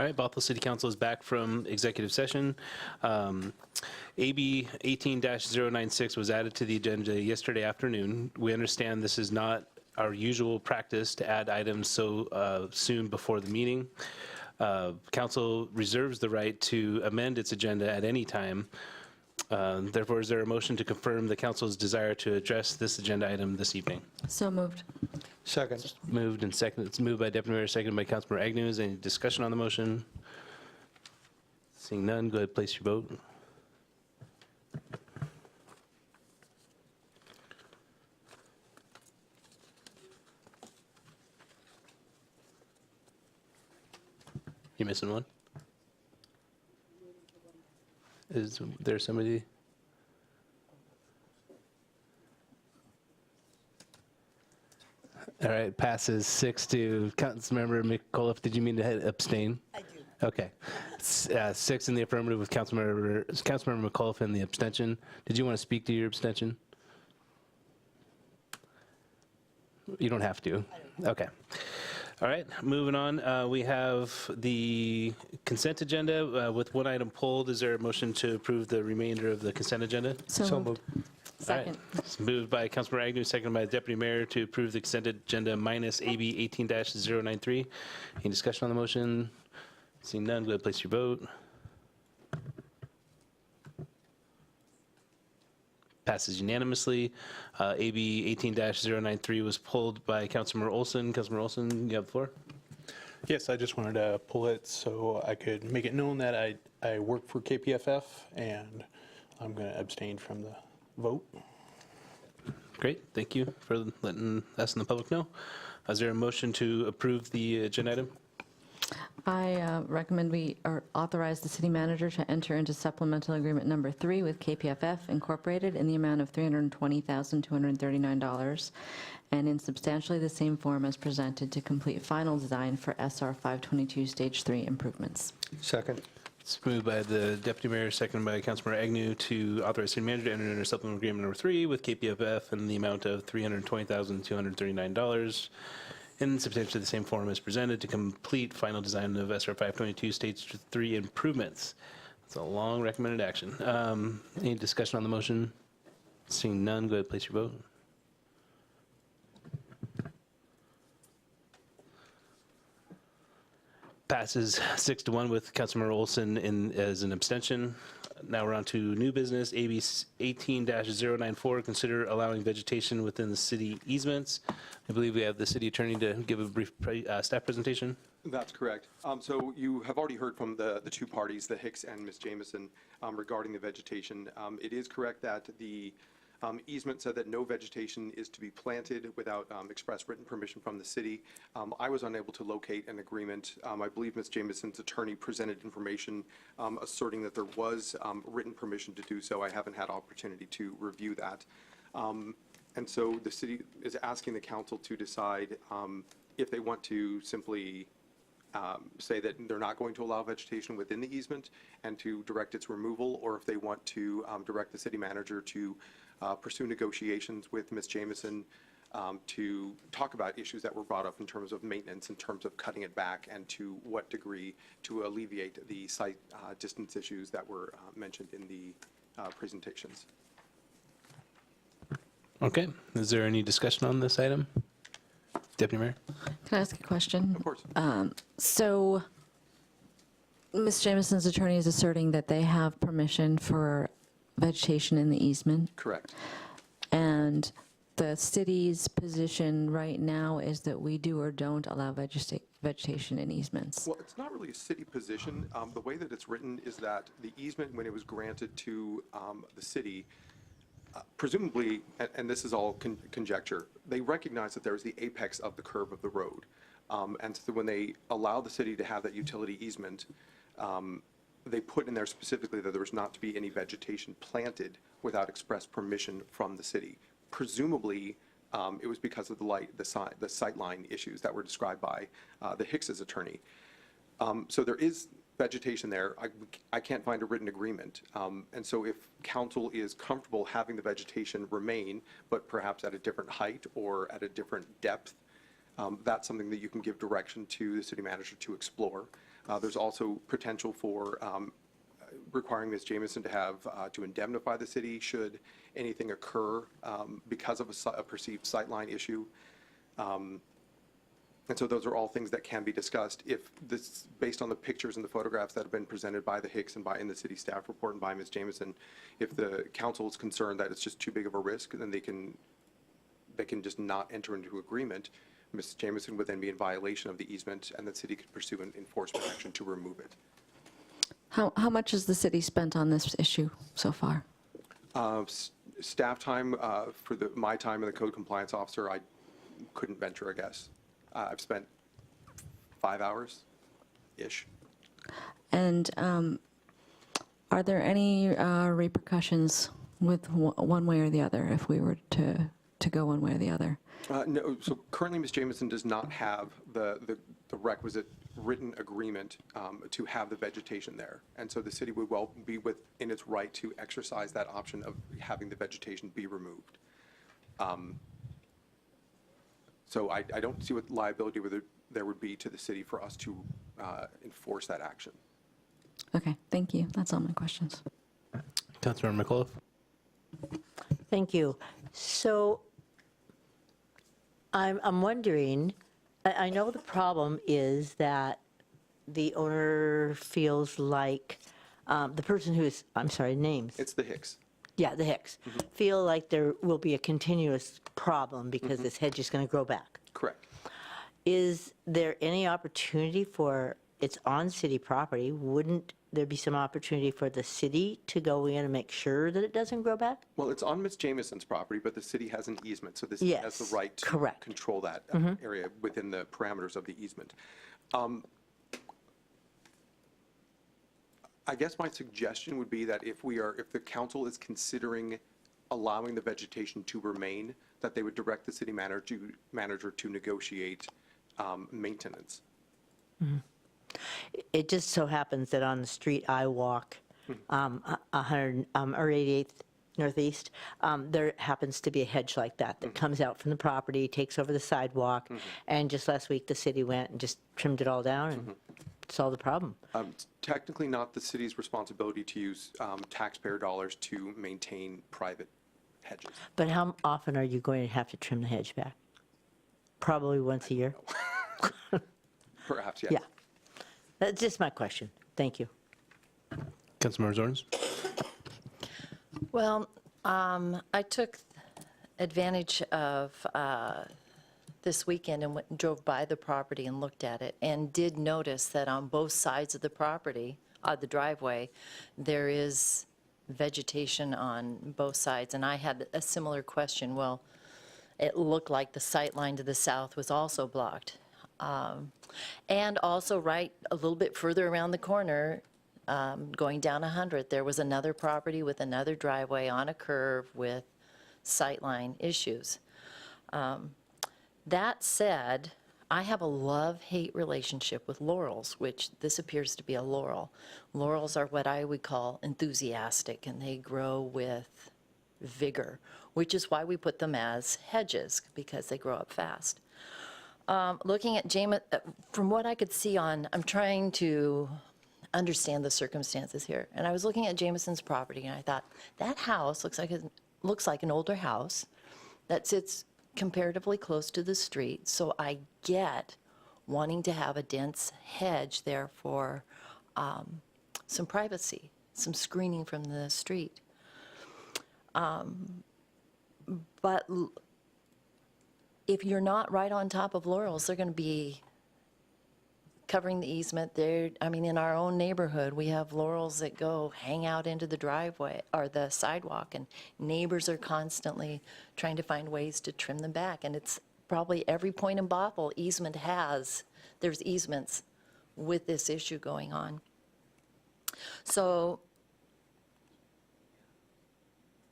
All right, Bothell City Council is back from executive session. AB 18-096 was added to the agenda yesterday afternoon. We understand this is not our usual practice to add items so soon before the meeting. Council reserves the right to amend its agenda at any time. Therefore, is there a motion to confirm the council's desire to address this agenda item this evening? So moved. Second. Moved and seconded. It's moved by Deputy Mayor, seconded by Councilmember Agnew. Is any discussion on the motion? Seeing none, go ahead, place your vote. You missing one? Is there somebody? All right, passes 6 to Councilmember McAuliffe. Did you mean to abstain? I do. Okay. 6 in the affirmative with Councilmember McAuliffe in the abstention. Did you want to speak to your abstention? You don't have to. Okay. All right, moving on. We have the consent agenda with one item pulled. Is there a motion to approve the remainder of the consent agenda? So moved. Second. All right. It's moved by Councilmember Agnew, seconded by the Deputy Mayor to approve the consent agenda minus AB 18-093. Any discussion on the motion? Seeing none, go ahead, place your vote. Passes unanimously. AB 18-093 was pulled by Councilmember Olson. Councilmember Olson, you have the floor. Yes, I just wanted to pull it so I could make it known that I work for KPFF, and I'm going to abstain from the vote. Great, thank you for letting us and the public know. Is there a motion to approve the agenda item? I recommend we authorize the city manager to enter into supplemental agreement number 3 with KPFF Incorporated in the amount of $320,239 and in substantially the same form as presented to complete final design for SR 522 Stage 3 improvements. Second. It's moved by the Deputy Mayor, seconded by Councilmember Agnew to authorize city manager to enter into supplemental agreement number 3 with KPFF in the amount of $320,239 in substantially the same form as presented to complete final design of SR 522 Stage 3 improvements. It's a long recommended action. Any discussion on the motion? Seeing none, go ahead, place your vote. Passes 6-1 with Councilmember Olson as an abstention. Now we're on to new business, AB 18-094, consider allowing vegetation within the city easements. I believe we have the city attorney to give a brief staff presentation. That's correct. So you have already heard from the two parties, the Hicks and Ms. Jamison, regarding the vegetation. It is correct that the easement said that no vegetation is to be planted without express written permission from the city. I was unable to locate an agreement. I believe Ms. Jamison's attorney presented information asserting that there was written permission to do so. I haven't had opportunity to review that. And so the city is asking the council to decide if they want to simply say that they're not going to allow vegetation within the easement and to direct its removal, or if they want to direct the city manager to pursue negotiations with Ms. Jamison to talk about issues that were brought up in terms of maintenance, in terms of cutting it back, and to what degree to alleviate the site distance issues that were mentioned in the presentations. Okay, is there any discussion on this item? Deputy Mayor? Can I ask a question? Of course. So Ms. Jamison's attorney is asserting that they have permission for vegetation in the easement, Correct. and the city's position right now is that we do or don't allow vegetation in easements. Well, it's not really a city position. The way that it's written is that the easement, when it was granted to the city, presumably, and this is all conjecture, they recognize that there is the apex of the curve of the road. And so when they allow the city to have that utility easement, they put in there specifically that there was not to be any vegetation planted without express permission from the city. Presumably, it was because of the sightline issues that were described by the Hicks's attorney. So there is vegetation there. I can't find a written agreement. And so if council is comfortable having the vegetation remain, but perhaps at a different height or at a different depth, that's something that you can give direction to the city manager to explore. There's also potential for requiring Ms. Jamison to have, to indemnify the city should anything occur because of a perceived sightline issue. And so those are all things that can be discussed. If this, based on the pictures and the photographs that have been presented by the Hicks and in the city staff report and by Ms. Jamison, if the council is concerned that it's just too big of a risk, then they can just not enter into agreement. Ms. Jamison would then be in violation of the easement, and the city could pursue an enforcement action to remove it. How much has the city spent on this issue so far? Staff time for my time as the code compliance officer, I couldn't venture a guess. I've spent 5 hours-ish. And are there any repercussions with one way or the other if we were to go one way or the other? No, so currently Ms. Jamison does not have the requisite written agreement to have the vegetation there. And so the city would well be within its right to exercise that option of having the vegetation be removed. So I don't see what liability there would be to the city for us to enforce that action. Okay, thank you. That's all my questions. Councilmember McAuliffe. Thank you. So I'm wondering, I know the problem is that the owner feels like the person who's, I'm sorry, names. It's the Hicks. Yeah, the Hicks. Feel like there will be a continuous problem because this hedge is going to grow back. Correct. Is there any opportunity for, it's on city property, wouldn't there be some opportunity for the city to go in and make sure that it doesn't grow back? Well, it's on Ms. Jamison's property, but the city has an easement, so the city has Yes, the right to correct. control that area within the parameters of the easement. I guess my suggestion would be that if the council is considering allowing the vegetation to remain, that they would direct the city manager to negotiate maintenance. It just so happens that on the street I walk, 88th Northeast, there happens to be a hedge like that comes out from the property, takes over the sidewalk, and just last week the city went and just trimmed it all down and solved the problem. It's technically not the city's responsibility to use taxpayer dollars to maintain private hedges. But how often are you going to have to trim the hedge back? Probably once a year? Perhaps, yes. Yeah. That's just my question. Thank you. Councilmember Zorns. Well, I took advantage of this weekend and drove by the property and looked at it, and did notice that on both sides of the property, the driveway, there is vegetation on both sides. And I had a similar question. Well, it looked like the sight line to the south was also blocked. And also right a little bit further around the corner, going down 100, there was another property with another driveway on a curve with sightline issues. That said, I have a love-hate relationship with laurels, which this appears to be a laurel. Laurels are what I would call enthusiastic, and they grow with vigor, which is why we put them as hedges, because they grow up fast. Looking at from what I could see I'm trying to understand the circumstances here. And I was looking at Jamison's property, and I thought, that house looks like an older house that sits comparatively close to the street. So I get wanting to have a dense hedge there for some privacy, some screening from the street. But if you're not right on top of laurels, they're going to be covering the easement there. I mean, in our own neighborhood, we have laurels that go hang out into the driveway or the sidewalk, and neighbors are constantly trying to find ways to trim them back. And it's probably every point in Bothell there's easements with this issue going on. So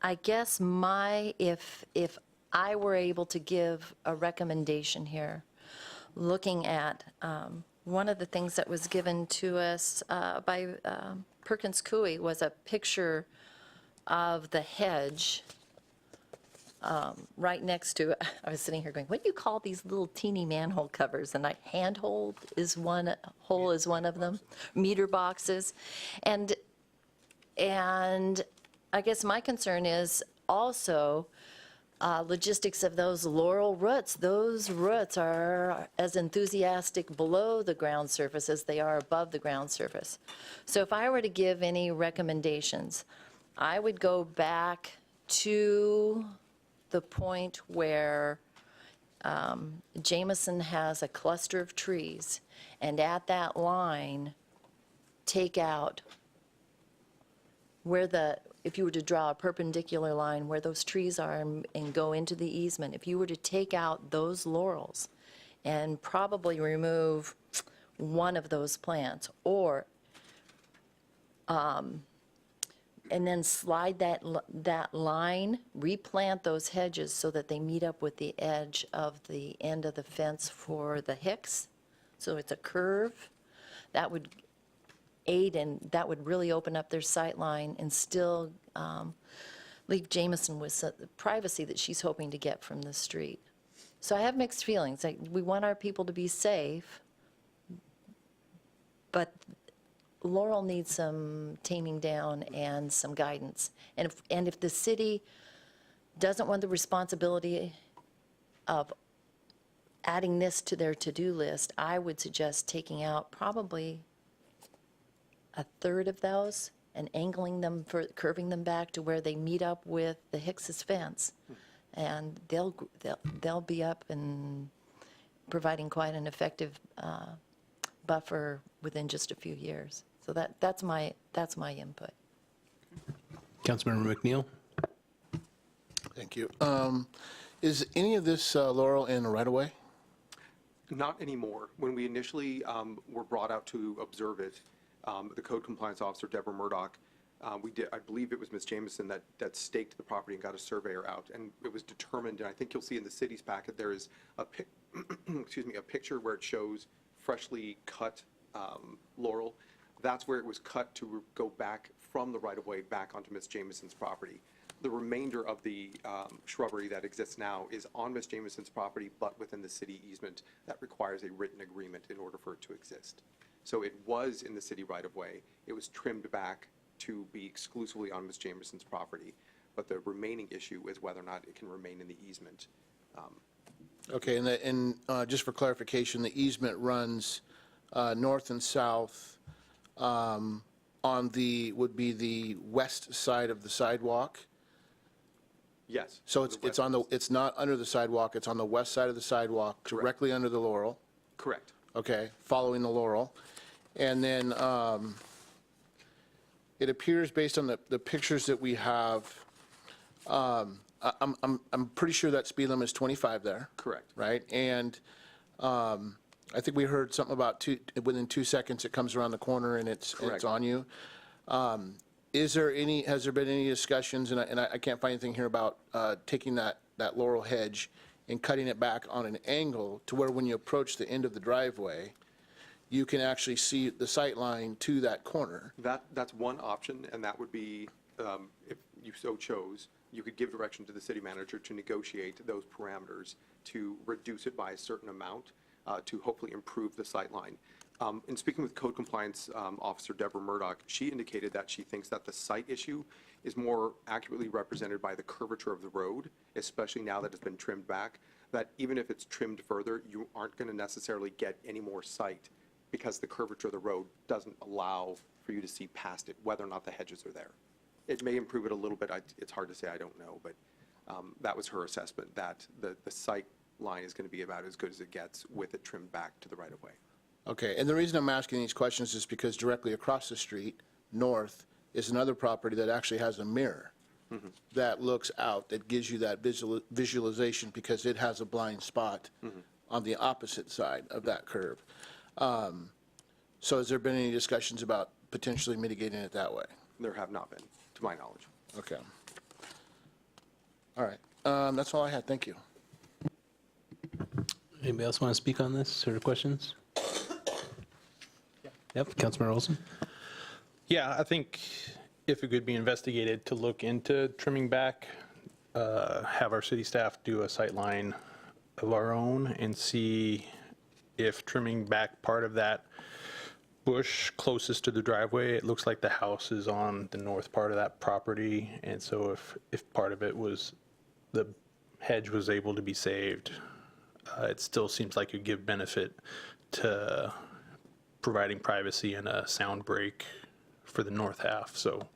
I guess if I were able to give a recommendation here, looking at one of the things that was given to us by Perkins Coie was a picture of the hedge right next to, I was sitting here going, what do you call these little teeny manhole covers? And handhold is one, hole is one of them, meter boxes. And I guess my concern is also logistics of those laurel roots. Those roots are as enthusiastic below the ground surface as they are above the ground surface. So if I were to give any recommendations, I would go back to the point where Jameson has a cluster of trees, and at that line, take out where if you were to draw a perpendicular line where those trees are and go into the easement, if you were to take out those laurels and probably remove one of those plants, or and then slide that line, replant those hedges so that they meet up with the edge of the end of the fence for the hicks, so it's a curve, that would aid and that would really open up their sight line and still leave Jameson with the privacy that she's hoping to get from the street. So I have mixed feelings. We want our people to be safe, but Laurel needs some taming down and some guidance. And if the city doesn't want the responsibility of adding this to their to-do list, I would suggest taking out probably a third of those and angling them, curving them back to where they meet up with the Hicks's fence. And they'll be up and providing quite an effective buffer within just a few years. So that's my input. Councilmember McNeil? Thank you. Is any of this Laurel in a right-of-way? Not anymore. When we initially were brought out to observe it, the code compliance officer, Deborah Murdoch, I believe it was Ms. Jameson that staked the property and got a surveyor out. And it was determined, and I think you'll see in the city's packet, there is a picture where it shows freshly cut laurel. That's where it was cut to go back from the right-of-way back onto Ms. Jameson's property. The remainder of the shrubbery that exists now is on Ms. Jameson's property, but within the city easement that requires a written agreement in order for it to exist. So it was in the city right-of-way. It was trimmed back to be exclusively on Ms. Jameson's property. But the remaining issue is whether or not it can remain in the easement. Okay, and just for clarification, the easement runs north and south on would be the west side of the sidewalk? Yes. So it's not under the sidewalk, it's on the west side of the sidewalk, Correct. directly under the Laurel? Correct. Okay, following the Laurel. And then it appears, based on the pictures that we have, I'm pretty sure that speed limit is 25 there. Correct. Right? And I think we heard something about within 2 seconds it comes around the corner and it's on you. Has there been any discussions, and I can't find anything here about taking that laurel hedge and cutting it back on an angle to where when you approach the end of the driveway, you can actually see the sight line to that corner? That's one option, and that would be, if you so chose, you could give direction to the city manager to negotiate those parameters to reduce it by a certain amount to hopefully improve the sight line. In speaking with Code Compliance Officer Deborah Murdoch, she indicated that she thinks that the site issue is more accurately represented by the curvature of the road, especially now that it's been trimmed back, that even if it's trimmed further, you aren't going to necessarily get any more sight because the curvature of the road doesn't allow for you to see past it, whether or not the hedges are there. It may improve it a little bit. It's hard to say. I don't know. But that was her assessment, that the sight line is going to be about as good as it gets with it trimmed back to the right-of-way. Okay, and the reason I'm asking these questions is because directly across the street, north, is another property that actually has a mirror that looks out, that gives you that visualization because it has a blind spot on the opposite side of that curve. So has there been any discussions about potentially mitigating it that way? There have not been, to my knowledge. Okay. All right, that's all I had, thank you. Anybody else want to speak on this or questions? Yep, Councilmember Olson. Yeah, I think if it could be investigated to look into trimming back have our city staff do a sightline of our own and see if trimming back part of that bush closest to the driveway, it looks like the house is on the north part of that property. And so if part of it was, the hedge was able to be saved, it still seems like it would give benefit to providing privacy and a sound break for the north half. So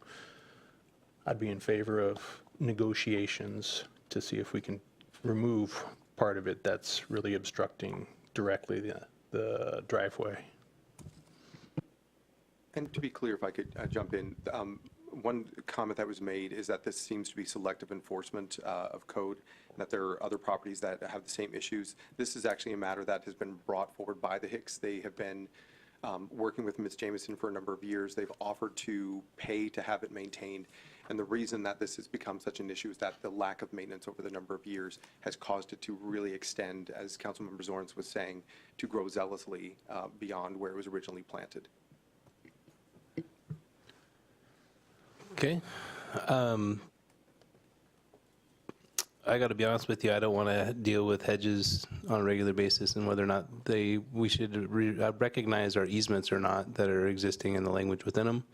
I'd be in favor of negotiations to see if we can remove part of it that's really obstructing directly the driveway. And to be clear, if I could jump in, one comment that was made is that this seems to be selective enforcement of code, and that there are other properties that have the same issues. This is actually a matter that has been brought forward by the Hicks. They have been working with Ms. Jameson for a number of years. They've offered to pay to have it maintained. And the reason that this has become such an issue is that the lack of maintenance over the number of years has caused it to really extend, as Councilmember Zorns was saying, to grow zealously beyond where it was originally planted. Okay. I got to be honest with you, I don't want to deal with hedges on a regular basis and whether or not we should recognize our easements or not that are existing in the language within them.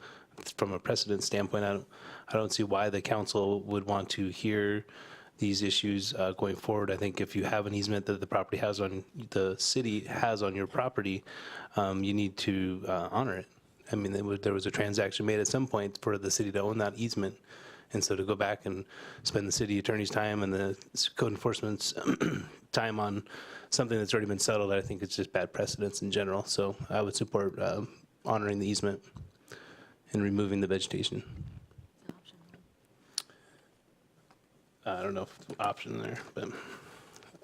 From a precedent standpoint, I don't see why the council would want to hear these issues going forward. I think if you have an easement that the city has on your property, you need to honor it. I mean, there was a transaction made at some point for the city to own that easement. And so to go back and spend the city attorney's time and the code enforcement's time on something that's already been settled, I think it's just bad precedence in general. So I would support honoring the easement and removing the vegetation. I don't know if it's an option there, but all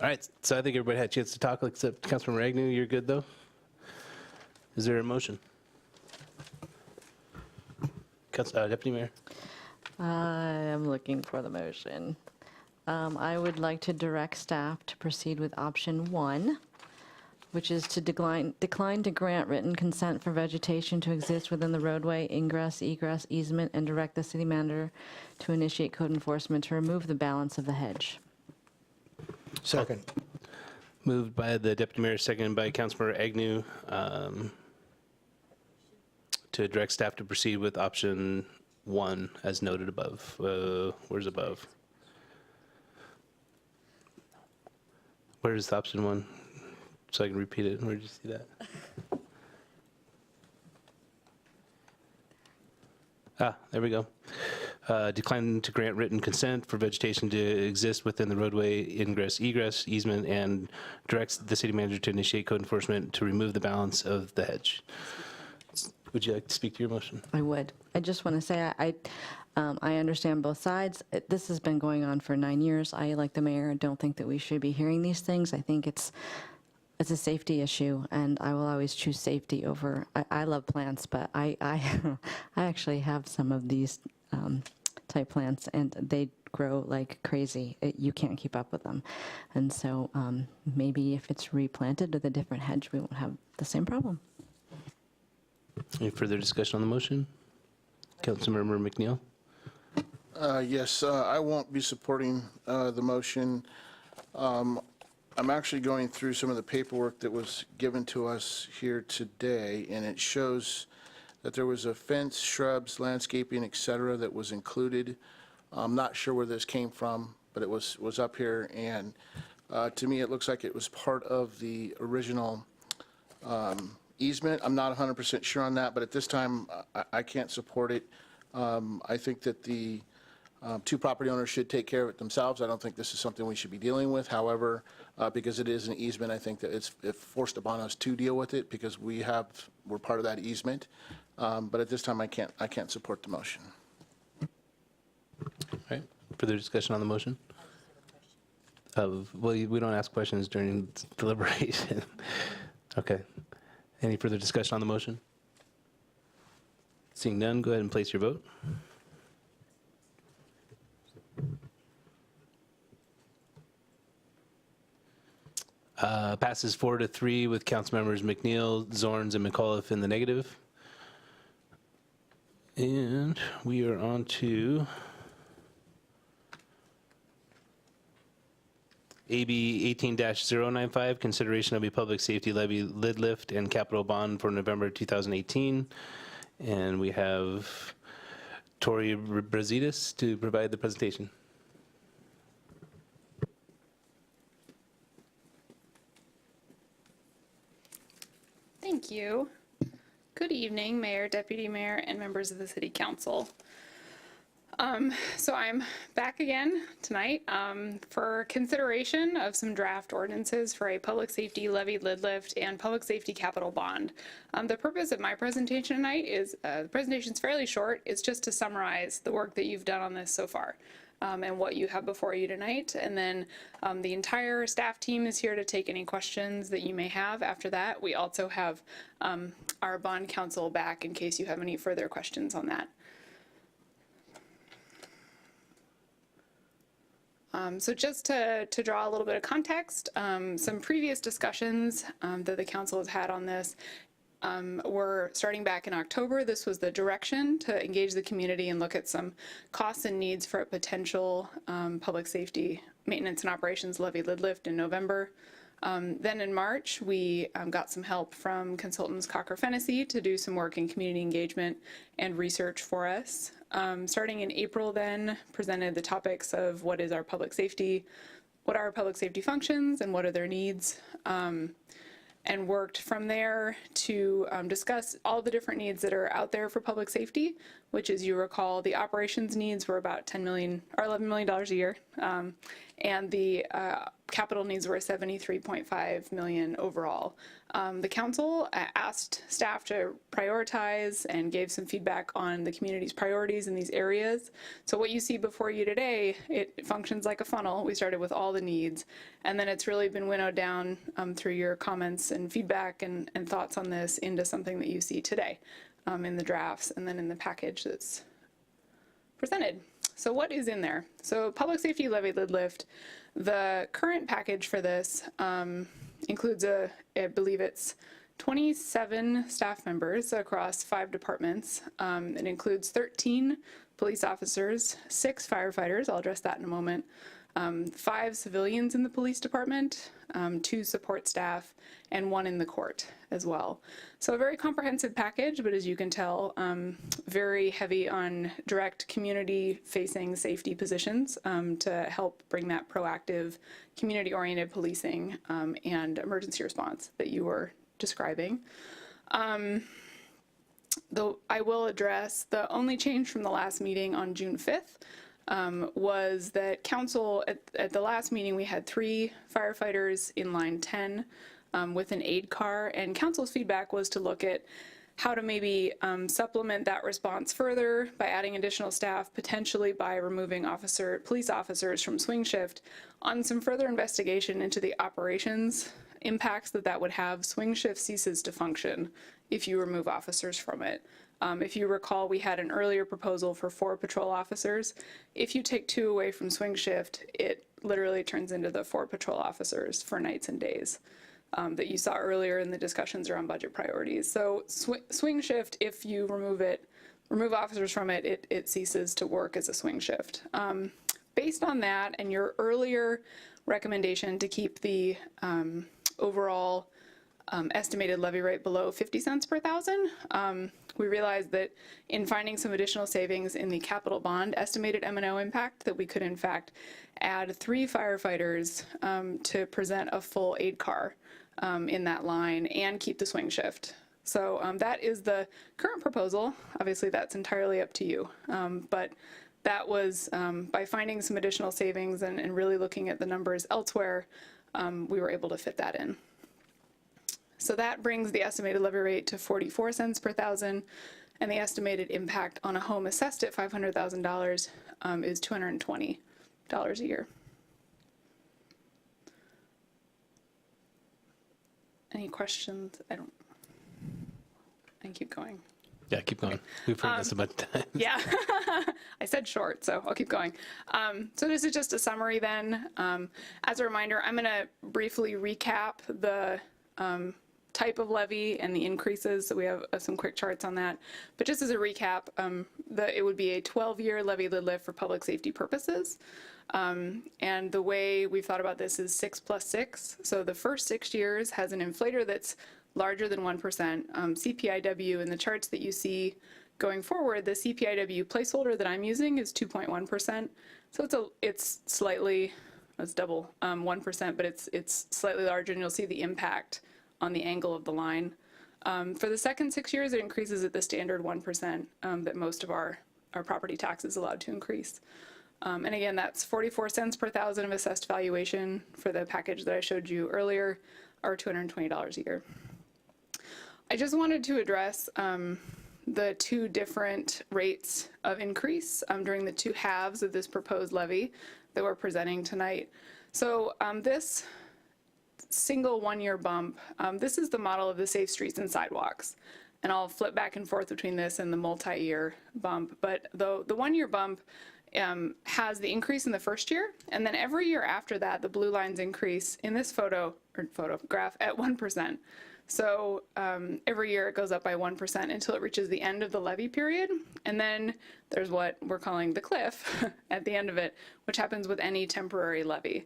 right. So I think everybody had a chance to talk, except Councilmember Agnew. You're good though. Is there a motion? Deputy Mayor. I'm looking for the motion. I would like to direct staff to proceed with option 1, which is to decline to grant written consent for vegetation to exist within the roadway, ingress, egress, easement, and direct the city manager to initiate code enforcement to remove the balance of the hedge. Second. Moved by the Deputy Mayor, seconded by Councilmember Agnew, to direct staff to proceed with option 1 as noted above. Where's above? Where's option 1? So I can repeat it. Where did you see that? There we go. Decline to grant written consent for vegetation to exist within the roadway, ingress, egress, easement, and directs the city manager to initiate code enforcement to remove the balance of the hedge. Would you like to speak to your motion? I would. I just want to say I understand both sides. This has been going on for 9 years. I, like the mayor, don't think that we should be hearing these things. I think it's a safety issue, and I will always choose safety over. I love plants, but I actually have some of these type plants, and they grow like crazy. You can't keep up with them, and so maybe if it's replanted with a different hedge, we won't have the same problem. Any further discussion on the motion? Councilmember McNeil? Yes, I won't be supporting the motion. I'm actually going through some of the paperwork that was given to us here today, and it shows that there was a fence, shrubs, landscaping, et cetera, that was included. I'm not sure where this came from, but it was up here, and to me, it looks like it was part of the original easement. I'm not 100% sure on that, but at this time, I can't support it. I think that the two property owners should take care of it themselves. I don't think this is something we should be dealing with. However, because it is an easement, I think that it's forced upon us to deal with it because we're part of that easement. But at this time, I can't support the motion. All right. Further discussion on the motion? Well, we don't ask questions during deliberation. Okay. Any further discussion on the motion? Seeing none, go ahead and place your vote. Passes 4-3 with council members McNeil, Zorns, and McAuliffe in the negative. And we are on to AB 18-095, consideration of a public safety levy lid lift and capital bond for November 2018. And we have Tori Brazidis to provide the presentation. Thank you. Good evening, Mayor, Deputy Mayor, and members of the City Council. So I'm back again tonight for consideration of some draft ordinances for a public safety levy lid lift and public safety capital bond. The purpose of my presentation tonight is, the presentation's fairly short, it's just to summarize the work that you've done on this so far. And what you have before you tonight. And then the entire staff team is here to take any questions that you may have after that. We also have our bond counsel back in case you have any further questions on that. So just to draw a little bit of context, some previous discussions that the council has had on this were starting back in October. This was the direction to engage the community and look at some costs and needs for a potential public safety maintenance and operations levy lid lift in November. Then in March, we got some help from consultants Cocker Fennessy to do some work in community engagement and research for us. Starting in April then, presented the topics of what is our public safety, what are our public safety functions, and what are their needs. And worked from there to discuss all the different needs that are out there for public safety, which, as you recall, the operations needs were about $10 million or $11 million a year, and the capital needs were $73.5 million overall. The council asked staff to prioritize and gave some feedback on the community's priorities in these areas. So what you see before you today, it functions like a funnel. We started with all the needs, and then it's really been winnowed down through your comments and feedback and thoughts on this into something that you see today in the drafts and then in the package that's presented. So what is in there? So public safety levy lid lift, the current package for this includes I believe it's 27 staff members across 5 departments. It includes 13 police officers, 6 firefighters, I'll address that in a moment, 5 civilians in the police department, 2 support staff, and 1 in the court as well. So a very comprehensive package, but as you can tell, very heavy on direct community-facing safety positions to help bring that proactive, community-oriented policing and emergency response that you were describing. Though I will address the only change from the last meeting on June 5th was that council, at the last meeting, we had 3 firefighters in line 10 with an aid car, and council's feedback was to look at how to maybe supplement that response further by adding additional staff, potentially by removing police officers from swing shift, on some further investigation into the operations impacts that would have. Swing shift ceases to function if you remove officers from it. If you recall, we had an earlier proposal for 4 patrol officers. If you take 2 away from swing shift, it literally turns into the 4 patrol officers for nights and days that you saw earlier in the discussions around budget priorities. So swing shift, if you remove officers from it, it ceases to work as a swing shift. Based on that and your earlier recommendation to keep the overall estimated levy rate below 50 cents per thousand, we realized that in finding some additional savings in the capital bond estimated M&O impact, that we could in fact add 3 firefighters to present a full aid car in that line and keep the swing shift. So that is the current proposal. Obviously that's entirely up to you, but that was by finding some additional savings and really looking at the numbers elsewhere, we were able to fit that in. So that brings the estimated levy rate to 44 cents per thousand, and the estimated impact on a home assessed at $500,000 is $220 a year. Any questions? I can keep going. Yeah, keep going. We've heard this a bunch of times. Yeah, I said short, so I'll keep going. So this is just a summary then. As a reminder, I'm going to briefly recap the type of levy and the increases, so we have some quick charts on that. But just as a recap, it would be a 12-year levy lid lift for public safety purposes. And the way we've thought about this is 6 plus 6. So the first 6 years has an inflator that's larger than 1%. CPIW in the charts that you see going forward, the CPIW placeholder that I'm using is 2.1%. So it's slightly, it's double 1%, but it's slightly larger, and you'll see the impact on the angle of the line. For the second 6 years, it increases at the standard 1% that most of our property tax is allowed to increase. And again, that's 44 cents per thousand of assessed valuation for the package that I showed you earlier, or $220 a year. I just wanted to address the two different rates of increase during the two halves of this proposed levy that we're presenting tonight. So this single 1-year bump, this is the model of the Safe Streets and Sidewalks. And I'll flip back and forth between this and the multi-year bump. But the 1-year bump has the increase in the first year, and then every year after that, the blue lines increase in this photograph at 1%. So every year it goes up by 1% until it reaches the end of the levy period, and then there's what we're calling the cliff at the end of it, which happens with any temporary levy.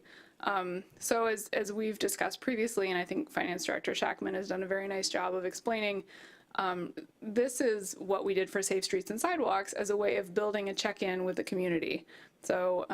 So as we've discussed previously, and I think Finance Director Shackman has done a very nice job of explaining, this is what we did for Safe Streets and Sidewalks as a way of building a check-in with the community. So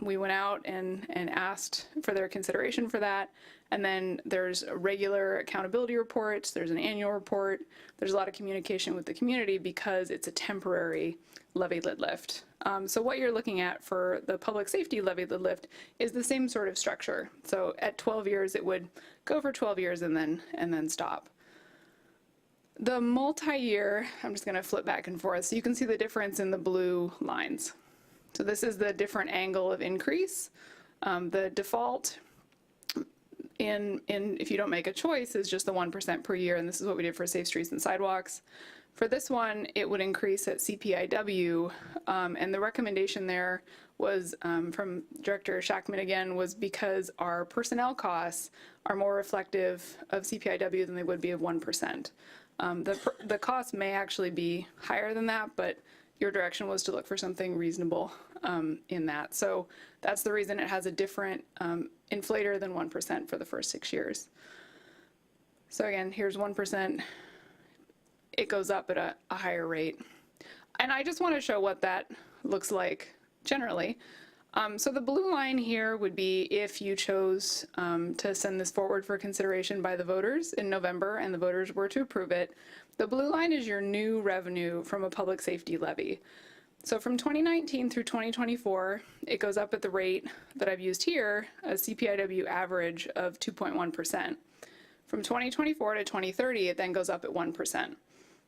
we went out and asked for their consideration for that. And then there's regular accountability reports, there's an annual report, there's a lot of communication with the community because it's a temporary levy lid lift. So what you're looking at for the public safety levy lid lift is the same sort of structure. So at 12 years, it would go for 12 years and then stop. The multi-year, I'm just going to flip back and forth so you can see the difference in the blue lines. So this is the different angle of increase. The default if you don't make a choice is just the 1% per year, and this is what we did for Safe Streets and Sidewalks. For this one, it would increase at CPIW, and the recommendation there was from Director Shackman again, was because our personnel costs are more reflective of CPIW than they would be of 1%. The cost may actually be higher than that, but your direction was to look for something reasonable in that. So that's the reason it has a different inflator than 1% for the first 6 years. So again, here's 1%. It goes up at a higher rate. And I just want to show what that looks like generally. So the blue line here would be if you chose to send this forward for consideration by the voters in November and the voters were to approve it. The blue line is your new revenue from a public safety levy. So from 2019 through 2024, it goes up at the rate that I've used here, a CPIW average of 2.1%. From 2024 to 2030, it then goes up at 1%.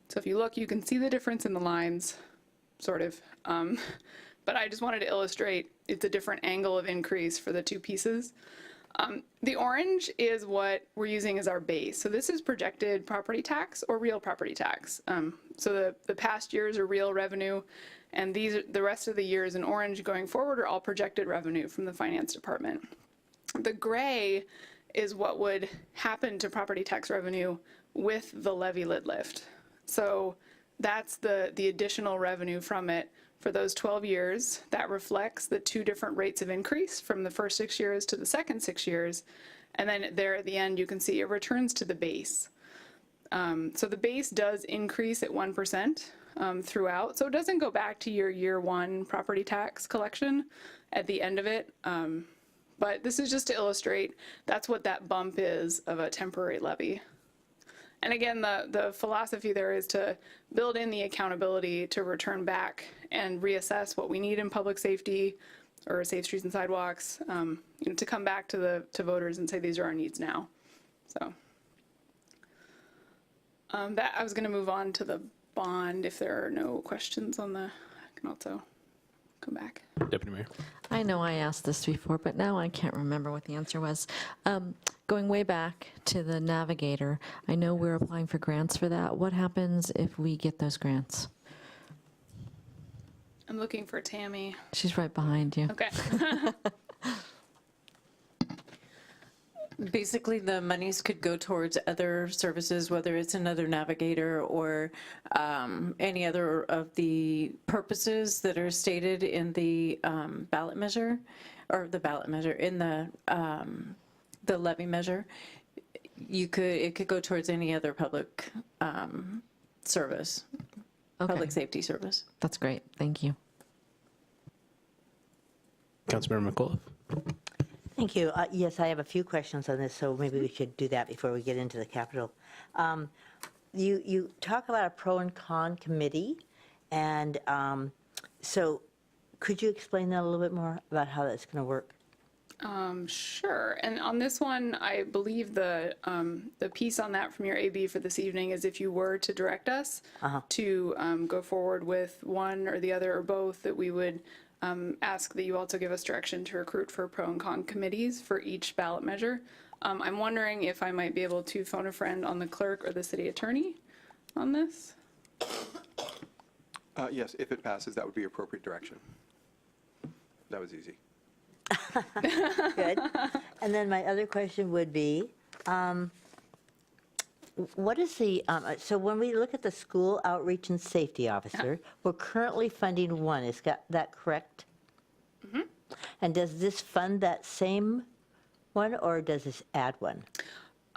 So if you look, you can see the difference in the lines, sort of. But I just wanted to illustrate it's a different angle of increase for the two pieces. The orange is what we're using as our base. So this is projected property tax or real property tax. So the past years are real revenue, and the rest of the years in orange going forward are all projected revenue from the Finance Department. The gray is what would happen to property tax revenue with the levy lid lift. So that's the additional revenue from it for those 12 years. That reflects the two different rates of increase from the first 6 years to the second 6 years. And then there at the end, you can see it returns to the base. So the base does increase at 1% throughout. So it doesn't go back to your year one property tax collection at the end of it. But this is just to illustrate that's what that bump is of a temporary levy. And again, the philosophy there is to build in the accountability to return back and reassess what we need in public safety or Safe Streets and Sidewalks, to come back to voters and say these are our needs now. So that I was going to move on to the bond if there are no questions on the. I can also come back. Deputy Mayor. I know I asked this before, but now I can't remember what the answer was. Going way back to the Navigator, I know we're applying for grants for that. What happens if we get those grants? I'm looking for Tammy. She's right behind you. Okay. Basically, the monies could go towards other services, whether it's another navigator or any other of the purposes that are stated in the ballot measure, or the ballot measure, in the levy measure. It could go towards any other public service, public safety service. That's great. Thank you. Councilmember McAuliffe. Thank you. Yes, I have a few questions on this, so maybe we should do that before we get into the Capitol. You talk about a pro and con committee, and so could you explain that a little bit more about how that's going to work? Sure. And on this one, I believe the piece on that from your AB for this evening is if you were to direct us to go forward with one or the other or both, that we would ask that you also give us direction to recruit for pro and con committees for each ballot measure. I'm wondering if I might be able to phone a friend on the clerk or the city attorney on this. Yes, if it passes, that would be appropriate direction. That was easy. Good. And then my other question would be, what is the, so when we look at the school outreach and safety officer, we're currently funding one, is that correct? Mm-hmm. And does this fund that same one, or does this add one?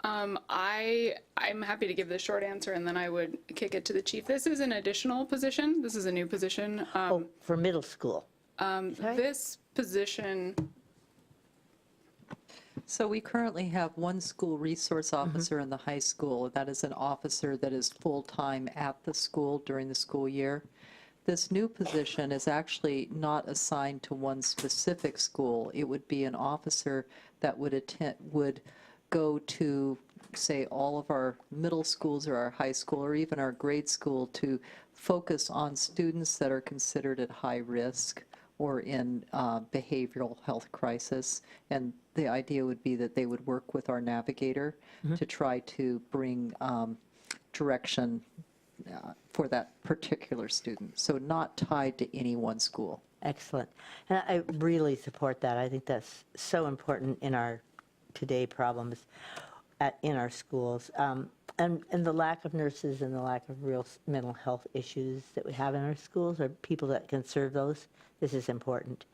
I'm happy to give the short answer, and then I would kick it to the chief. This is an additional position. This is a new position. Oh, for middle school? This position, So we currently have one school resource officer in the high school. That is an officer that is full-time at the school during the school year. This new position is actually not assigned to one specific school. It would be an officer that would go to, say, all of our middle schools or our high school or even our grade school to focus on students that are considered at high risk or in behavioral health crisis. And the idea would be that they would work with our navigator to try to bring direction for that particular student. So not tied to any one school. Excellent. And I really support that. I think that's so important in our today problems in our schools. And the lack of nurses and the lack of real mental health issues that we have in our schools, or people that can serve those, this is important.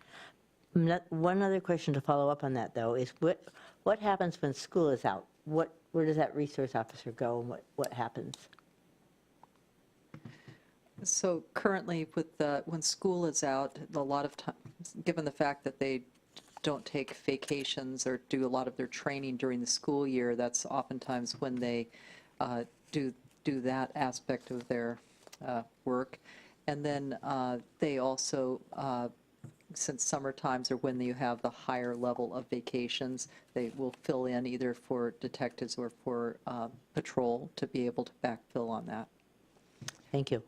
One other question to follow up on that, though, is what happens when school is out? Where does that resource officer go, and what happens? So currently, when school is out, a lot of times, given the fact that they don't take vacations or do a lot of their training during the school year, that's oftentimes when they do that aspect of their work. And then they also, since summer times are when you have the higher level of vacations, they will fill in either for detectives or for patrol to be able to backfill on that. Thank you.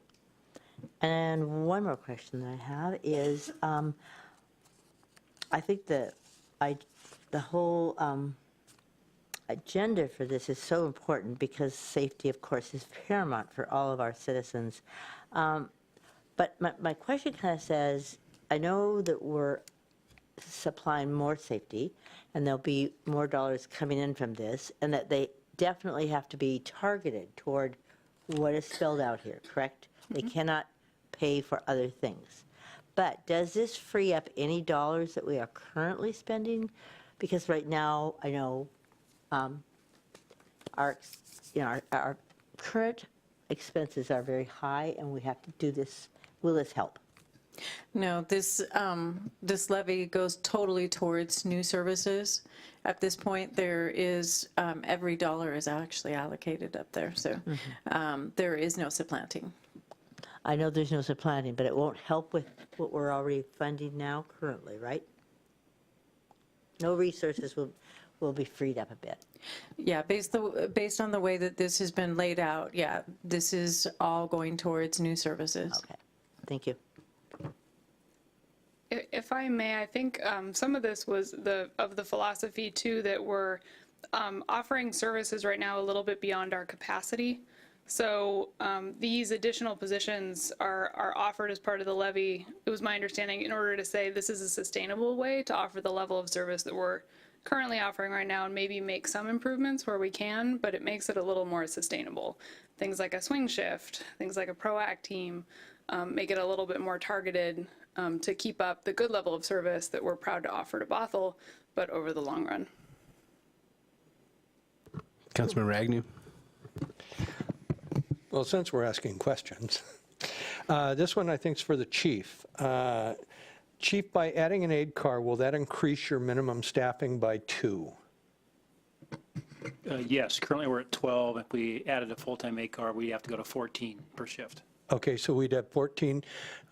And one more question that I have is, I think the whole agenda for this is so important because safety, of course, is paramount for all of our citizens. But my question kind of says, I know that we're supplying more safety, and there'll be more dollars coming in from this, and that they definitely have to be targeted toward what is spelled out here, correct? They cannot pay for other things. But does this free up any dollars that we are currently spending? Because right now, I know our current expenses are very high, and we have to do this. Will this help? No, this levy goes totally towards new services. At this point, there is, every dollar is actually allocated up there, so there is no supplanting. I know there's no supplanting, but it won't help with what we're already funding now currently, right? No resources will be freed up a bit. Yeah, based on the way that this has been laid out, yeah, this is all going towards new services. Okay, thank you. if I may, I think some of this was the philosophy too, that we're offering services right now a little bit beyond our capacity. So these additional positions are offered as part of the levy. It was my understanding in order to say this is a sustainable way to offer the level of service that we're currently offering right now and maybe make some improvements where we can, but it makes it a little more sustainable. Things like a swing shift, things like a PROACT team, make it a little bit more targeted to keep up the good level of service that we're proud to offer to Bothell, but over the long run. Councilmember Agnew. Well, since we're asking questions, this one I think is for the chief. Chief, by adding an aid car, will that increase your minimum staffing by 2? Yes, currently we're at 12. If we added a full-time aid car, we have to go to 14 per shift. Okay, so we'd have 14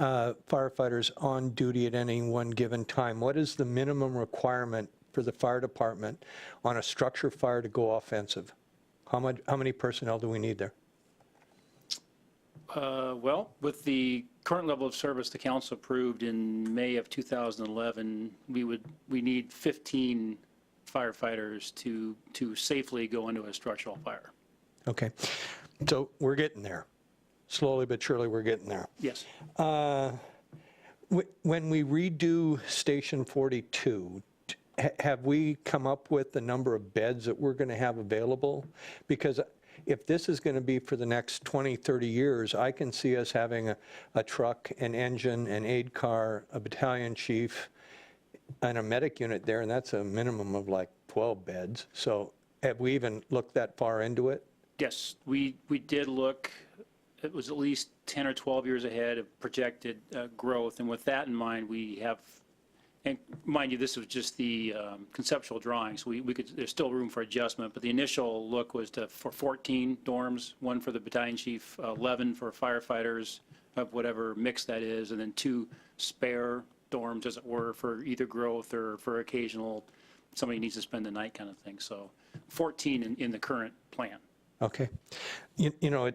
firefighters on duty at any one given time. What is the minimum requirement for the fire department on a structure fire to go offensive? How many personnel do we need there? Well, with the current level of service the council approved in May of 2011, we need 15 firefighters to safely go into a structural fire. Okay, so we're getting there. Slowly but surely, we're getting there. Yes. When we redo Station 42, have we come up with the number of beds that we're going to have available? Because if this is going to be for the next 20, 30 years, I can see us having a truck, an engine, an aid car, a battalion chief, and a medic unit there, and that's a minimum of like 12 beds. So have we even looked that far into it? Yes, we did look. It was at least 10 or 12 years ahead of projected growth. And with that in mind, we have, and mind you, this was just the conceptual drawings. So there's still room for adjustment, but the initial look was for 14 dorms, 1 for the battalion chief, 11 for firefighters of whatever mix that is, and then 2 spare dorms, as it were, for either growth or for occasional, somebody needs to spend the night kind of thing. So 14 in the current plan. Okay. You know,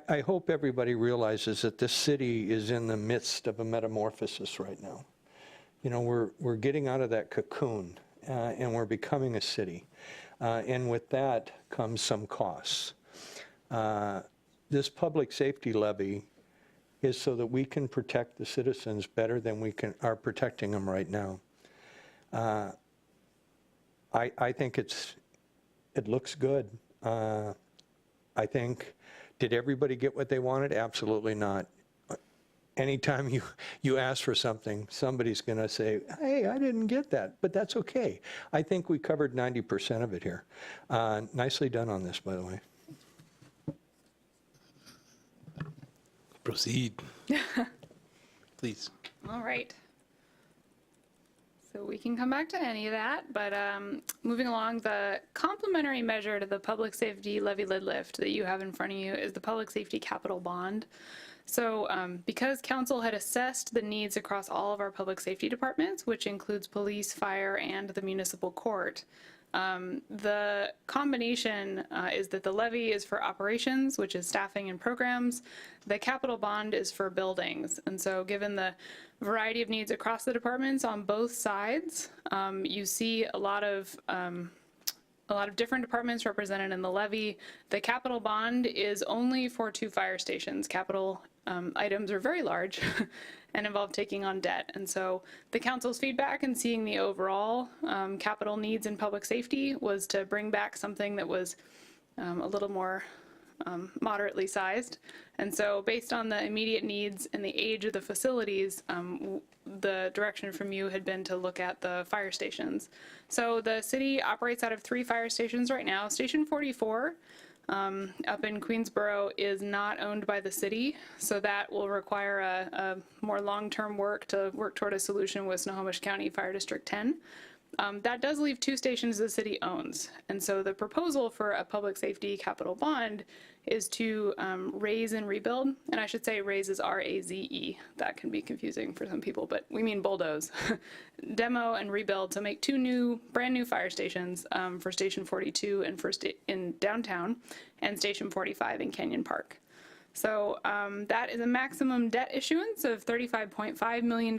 I hope everybody realizes that this city is in the midst of a metamorphosis right now. You know, we're getting out of that cocoon and we're becoming a city. And with that comes some costs. This public safety levy is so that we can protect the citizens better than we are protecting them right now. I think it looks good. I think, did everybody get what they wanted? Absolutely not. Anytime you ask for something, somebody's going to say, hey, I didn't get that, but that's okay. I think we covered 90% of it here. Nicely done on this, by the way. Proceed. Please. All right. So we can come back to any of that, but moving along, the complementary measure to the public safety levy lid lift that you have in front of you is the public safety capital bond. So because council had assessed the needs across all of our public safety departments, which includes police, fire, and the municipal court, the combination is that the levy is for operations, which is staffing and programs. The capital bond is for buildings. And so given the variety of needs across the departments on both sides, you see a lot of different departments represented in the levy. The capital bond is only for 2 fire stations. Capital items are very large and involve taking on debt. And so the council's feedback and seeing the overall capital needs in public safety was to bring back something that was a little more moderately sized. And so based on the immediate needs and the age of the facilities, the direction from you had been to look at the fire stations. So the city operates out of 3 fire stations right now. Station 44 up in Queensboro is not owned by the city, so that will require a more long-term work to work toward a solution with Snohomish County Fire District 10. That does leave 2 stations the city owns, and so the proposal for a public safety capital bond is to raise and rebuild, and I should say raise is R-A-Z-E. That can be confusing for some people, but we mean bulldoze. Demo and rebuild to make 2 brand new fire stations for Station 42 and in downtown, and Station 45 in Canyon Park. So that is a maximum debt issuance of $35.5 million.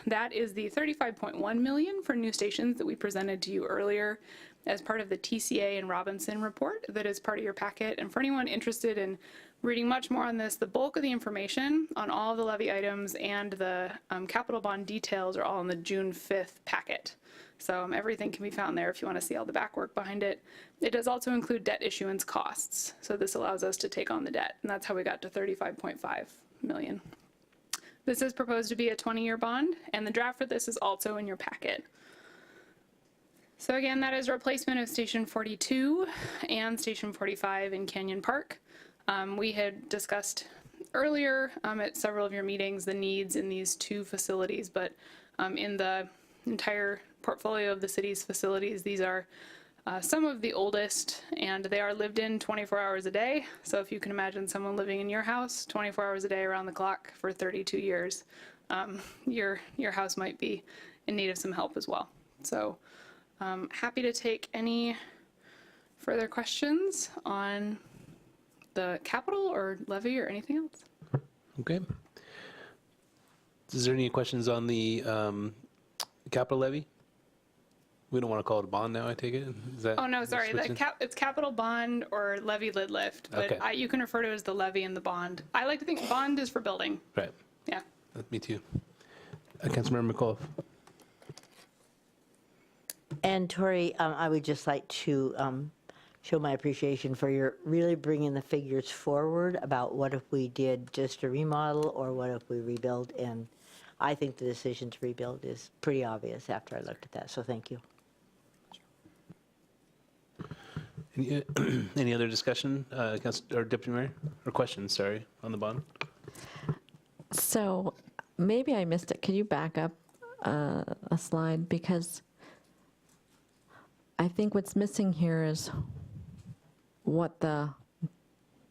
That is the $35.1 million for new stations that we presented to you earlier. as part of the TCA and Robinson report that is part of your packet. And for anyone interested in reading much more on this, the bulk of the information on all of the levy items and the capital bond details are all in the June 5th packet. So everything can be found there if you want to see all the back work behind it. It does also include debt issuance costs. So this allows us to take on the debt, and that's how we got to 35.5 million. This is proposed to be a 20-year bond, and the draft for this is also in your packet. So again, that is a replacement of Station 42 and Station 45 in Canyon Park. We had discussed earlier at several of your meetings the needs in these two facilities, but in the entire portfolio of the city's facilities, these are some of the oldest, and they are lived in 24 hours a day. So if you can imagine someone living in your house 24 hours a day around the clock for 32 years, your house might be in need of some help as well. So happy to take any further questions on the capital or levy or anything else. Okay. Is there any questions on the capital levy? We don't want to call it a bond now, I take it? Is that Oh, no, sorry. It's capital bond or levy lid lift, but Okay. you can refer to it as the levy and the bond. I like to think bond is for building. Right. Yeah. Me too. Councilmember McAuliffe. And Tori, I would just like to show my appreciation for your really bringing the figures forward about what if we did just a remodel or what if we rebuild. And I think the decision to rebuild is pretty obvious after I looked at that. So thank you. Any other discussion, or Deputy Mayor, or questions, sorry, on the bond? So maybe I missed it. Could you back up a slide? Because I think what's missing here is what the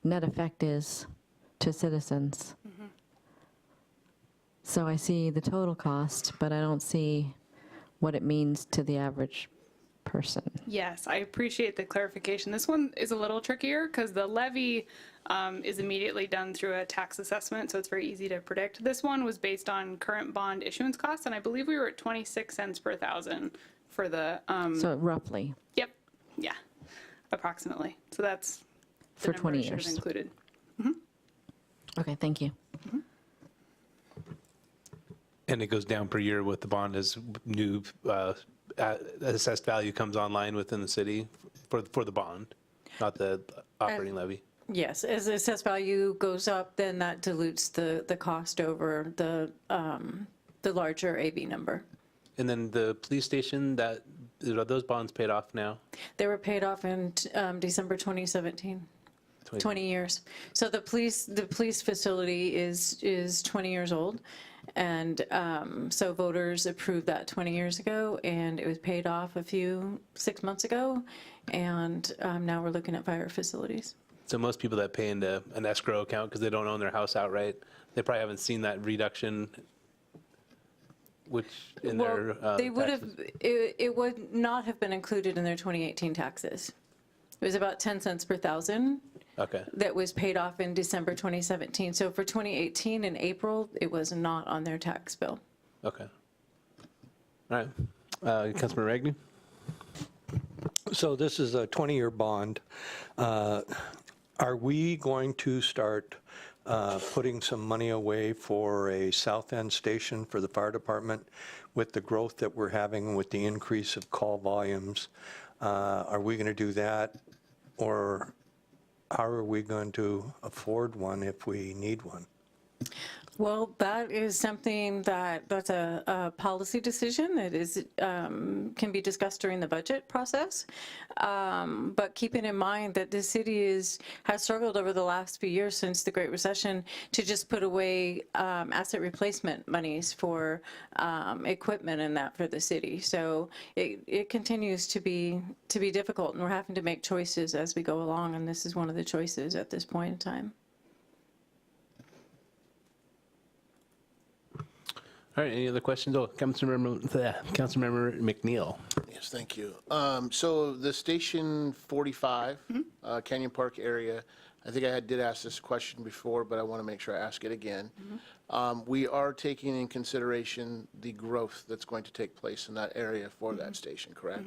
net effect is to citizens. So I see the total cost, but I don't see what it means to the average person. Yes, I appreciate the clarification. This one is a little trickier because the levy is immediately done through a tax assessment, so it's very easy to predict. This one was based on current bond issuance costs, and I believe we were at 26 cents per thousand for the. So roughly, Yep, yeah, approximately. So that's the For number 20 I should have years. included. okay, thank you. And it goes down per year with the bond as new assessed value comes online within the city for the bond, not the operating levy. Yes, as the assessed value goes up, then that dilutes the cost over the larger AB number. And then the police station, are those bonds paid off now? They were paid off in December 2017, 20 years. So the police facility is 20 years old. And so voters approved that 20 years ago, and it was paid off 6 months ago. And now we're looking at fire facilities. So most people that pay into an escrow account because they don't own their house outright, they probably haven't seen that reduction, which in their They would have, taxes. it would not have been included in their 2018 taxes. It was about 10 cents per thousand. Okay. That was paid off in December 2017. So for 2018 in April, it was not on their tax bill. Okay. All right. Councilman Ragney? So this is a 20-year bond. Are we going to start putting some money away for a south end station for the fire department with the growth that we're having with the increase of call volumes? Are we going to do that? Or how are we going to afford one if we need one? Well, that is something that's a policy decision that is can be discussed during the budget process. But keeping in mind that the city has struggled over the last few years since the Great Recession to just put away asset replacement monies for equipment and that for the city. So it continues to be difficult, and we're having to make choices as we go along, and this is one of the choices at this point in time. All right, any other questions? Oh, Councilmember McNeil. Yes, thank you. So the Station 45, Canyon Park area, I think I did ask this question before, but I want to make sure I ask it again. We are taking in consideration the growth that's going to take place in that area for that station, correct?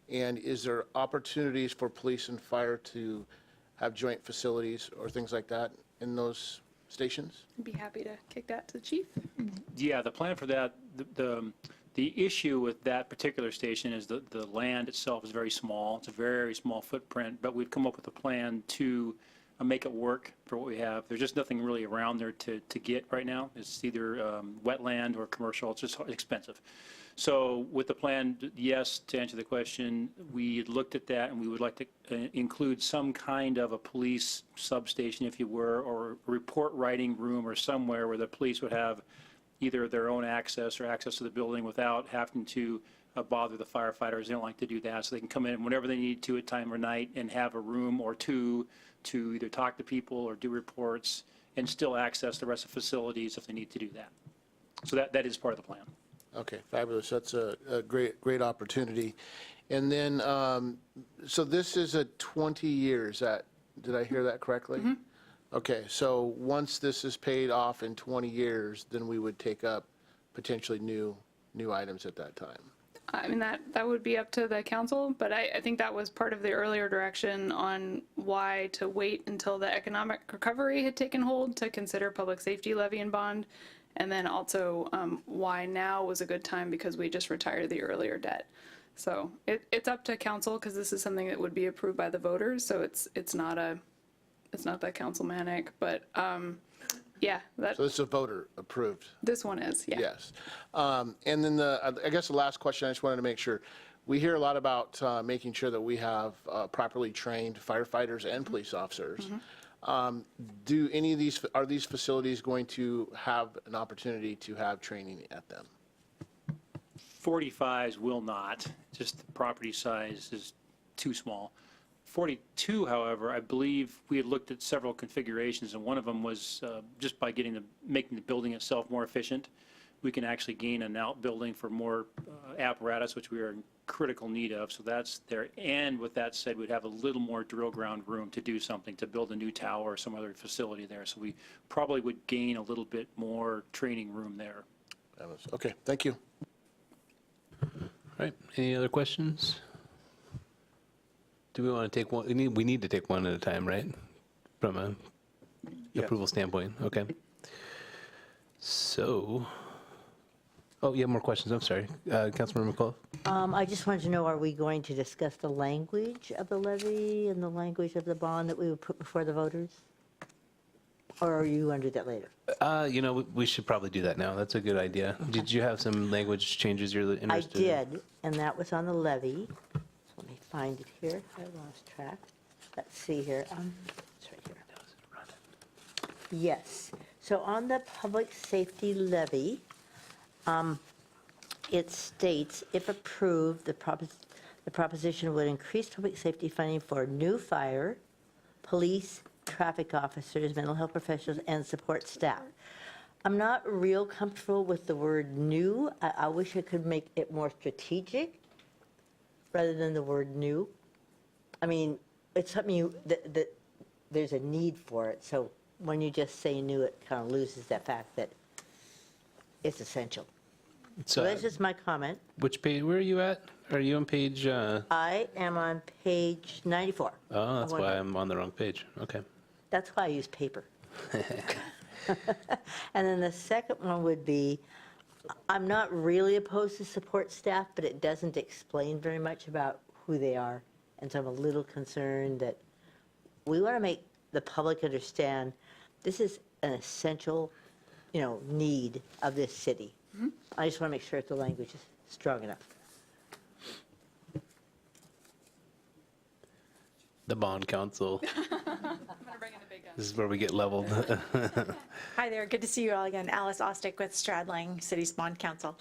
And is there opportunities for police and fire to have joint facilities or things like that in those stations? I'd be happy to kick that to the chief. Yeah, the plan for that, the issue with that particular station is the land itself is very small. It's a very small footprint, but we've come up with a plan to make it work for what we have. There's just nothing really around there to get right now. It's either wetland or commercial. It's just expensive. So with the plan, yes, to answer the question, we looked at that and we would like to include some kind of a police substation, if you were, or a report writing room or somewhere where the police would have either their own access or access to the building without having to bother the firefighters. They don't like to do that, so they can come in whenever they need to at time or night and have a room or two to either talk to people or do reports and still access the rest of the facilities if they need to do that. So that is part of the plan. Okay, fabulous. That's a great opportunity. And then, so this is a 20 years. Did I hear that correctly? Mm-hmm. Okay, so once this is paid off in 20 years, then we would take up potentially new items at that time. I mean, that would be up to the council, but I think that was part of the earlier direction on why to wait until the economic recovery had taken hold to consider public safety levy and bond. And then also why now was a good time because we just retired the earlier debt. So it's up to council because this is something that would be approved by the voters. So it's not that council manic, but yeah. So this is a voter approved? This one is, yeah. Yes. And then I guess the last question, I just wanted to make sure. We hear a lot about making sure that we have properly trained firefighters and police officers. Mm-hmm. Are these facilities going to have an opportunity to have training at them? 45s will not, just the property size is too small. 42, however, I believe we had looked at several configurations, and one of them was just by making the building itself more efficient, we can actually gain an outbuilding for more apparatus, which we are in critical need of, so that's there. And with that said, we'd have a little more drill ground room to do something, to build a new tower or some other facility there, so we probably would gain a little bit more training room there. Okay, thank you. All right, any other questions? Do we want to take one? We need to take one at a time, right? From a approval standpoint. Okay. So, oh, you have more questions. I'm sorry. Councilmember McCullough? I just wanted to know, are we going to discuss the language of the levy and the language of the bond that we would put before the voters? Or are you going to do that later? We should probably do that now. That's a good idea. Okay. Did you have some language changes you're interested in? I did, and that was on the levy. So let me find it here. I lost track. Let's see here. It's right here. Yes. So on the public safety levy, it states, if approved, the proposition would increase public safety funding for new fire, police, traffic officers, mental health professionals, and support staff. I'm not real comfortable with the word new. I wish I could make it more strategic rather than the word new. I mean, it's something that there's a need for it. So when you just say new, it kind of loses that fact that it's essential. So that's just my comment. Which page? Where are you at? Are you on page? I am on page 94. Oh, that's why I'm on the wrong page. Okay. That's why I use paper. And then the second one would be, I'm not really opposed to support staff, but it doesn't explain very much about who they are. And so I'm a little concerned that we want to make the public understand this is an essential, need of this city. Mm-hmm. I just want to make sure that the language is strong enough. The bond council. This is where we get leveled. Hi there, good to see you all again. Alice Ostick with Stradling City's Bond Council.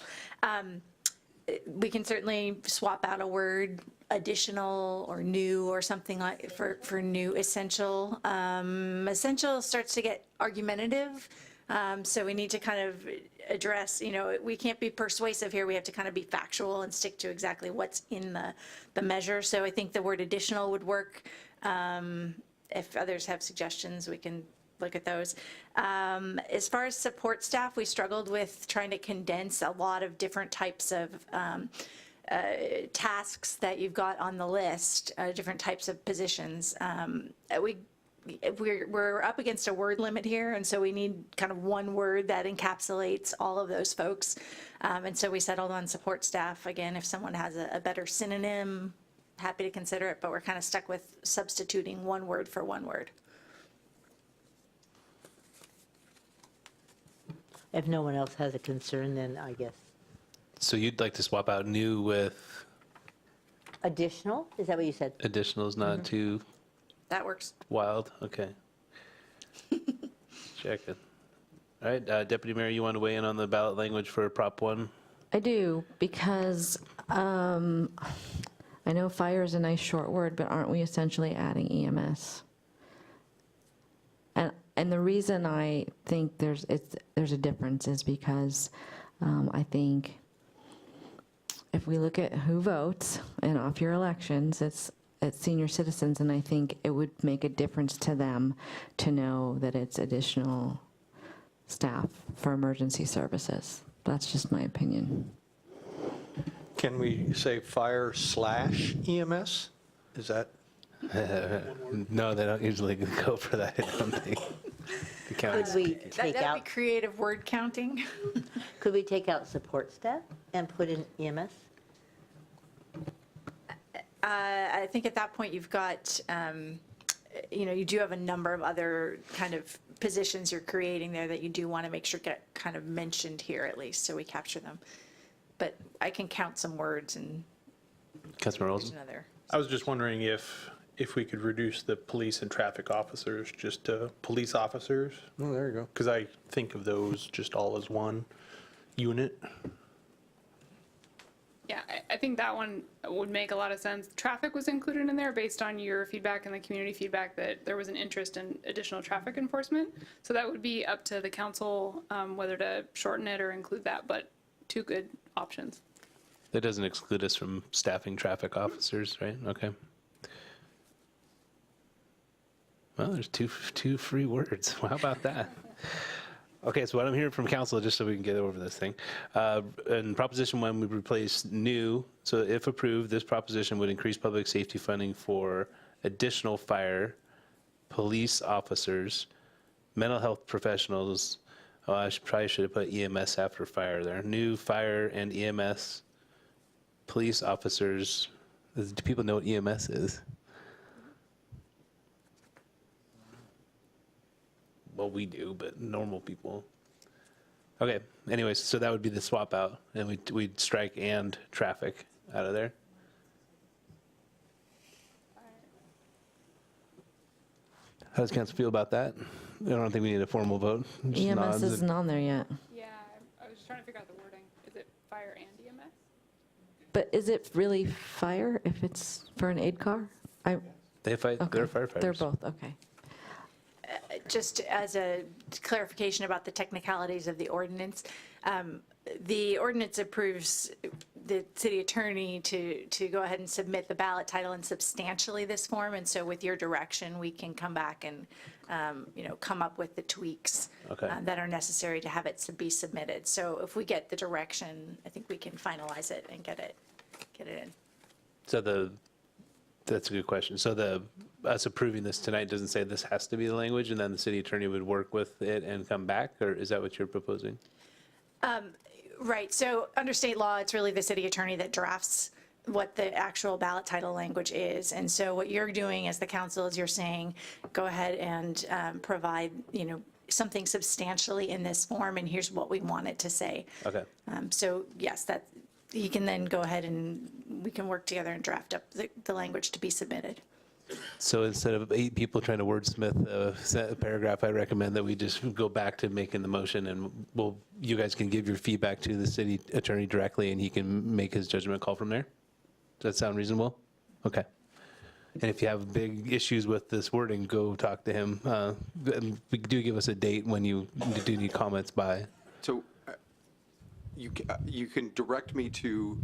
We can certainly swap out a word, additional or new or something like for new. Essential. Essential starts to get argumentative, so we need to kind of address, we can't be persuasive here. We have to kind of be factual and stick to exactly what's in the measure. So I think the word additional would work. If others have suggestions, we can look at those. As far as support staff, we struggled with trying to condense a lot of different types of tasks that you've got on the list, different types of positions. We're up against a word limit here, and so we need kind of one word that encapsulates all of those folks. And so we settled on support staff. Again, if someone has a better synonym, happy to consider it, but we're kind of stuck with substituting one word for one word. If no one else has a concern, then I guess. So you'd like to swap out new with Additional, is that what you said? additional is not too That works. wild? Okay. Check it. All right, Deputy Mayor, you want to weigh in on the ballot language for Prop 1? I do, because I know fire is a nice short word, but aren't we essentially adding EMS? And the reason I think there's a difference is because I think if we look at who votes and off your elections, it's senior citizens, and I think it would make a difference to them to know that it's additional staff for emergency services. That's just my opinion. Can we say fire/EMS? Is that? No, they don't usually go for that, I don't think. The county's- Could we That'd take be out, creative word counting. could we take out support staff and put in EMS? I think at that point you've got, you do have a number of other kind of positions you're creating there that you do want to make sure get kind of mentioned here at least, so we capture them. But I can count some words and Councilor there's Olson? another. I was just wondering if we could reduce the police and traffic officers just to police officers, Oh, there you go. because I think of those just all as one unit. Yeah, I think that one would make a lot of sense. Traffic was included in there based on your feedback and the community feedback that there was an interest in additional traffic enforcement. So that would be up to the council whether to shorten it or include that, but two good options. That doesn't exclude us from staffing traffic officers, right? Okay. Well, there's two free words. How about that? Okay, so what I'm hearing from council, just so we can get over this thing, in Proposition 1, we replace new. So if approved, this proposition would increase public safety funding for additional fire, police officers, mental health professionals. Oh, I probably should have put EMS after fire there. New fire and EMS police officers. Do people know what EMS is? Well, we do, but normal people. Okay, anyways, so that would be the swap out, and we'd strike "and traffic" out of there. How does council feel about that? I don't think we need a formal vote. Just EMS nods. isn't on there yet. Yeah, I was just trying to figure out the wording. Is it fire and EMS? But is it really fire if it's for an aid car? They fight. Okay. They're firefighters. They're both, okay. Just as a clarification about the technicalities of the ordinance, the ordinance approves the city attorney to go ahead and submit the ballot title in substantially this form, and so with your direction, we can come back and, come up with the tweaks Okay. that are necessary to have it to be submitted. So if we get the direction, I think we can finalize it and get it in. So that's a good question. So us approving this tonight doesn't say this has to be the language, and then the city attorney would work with it and come back, or is that what you're proposing? Right, so under state law, it's really the city attorney that drafts what the actual ballot title language is. And so what you're doing as the council is you're saying, go ahead and provide, something substantially in this form, and here's what we want it to say. Okay. So yes, that, he can then go ahead and we can work together and draft up the language to be submitted. So instead of 8 people trying to wordsmith a paragraph, I recommend that we just go back to making the motion, and you guys can give your feedback to the city attorney directly, and he can make his judgment call from there. Does that sound reasonable? Okay. And if you have big issues with this wording, go talk to him. And do give us a date when you do need comments by. So you can direct me to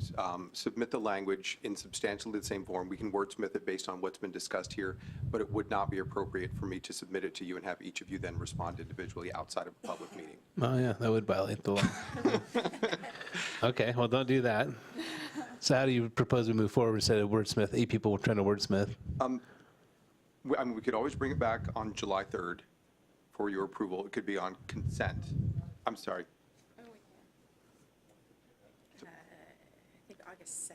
submit the language in substantially the same form. We can wordsmith it based on what's been discussed here, but it would not be appropriate for me to submit it to you and have each of you then respond individually outside of a public meeting. Oh, yeah, that would violate the law. Okay, well, don't do that. So how do you propose we move forward instead of wordsmith, 8 people trying to wordsmith? I mean, we could always bring it back on July 3rd for your approval. It could be on consent. I'm sorry. I think August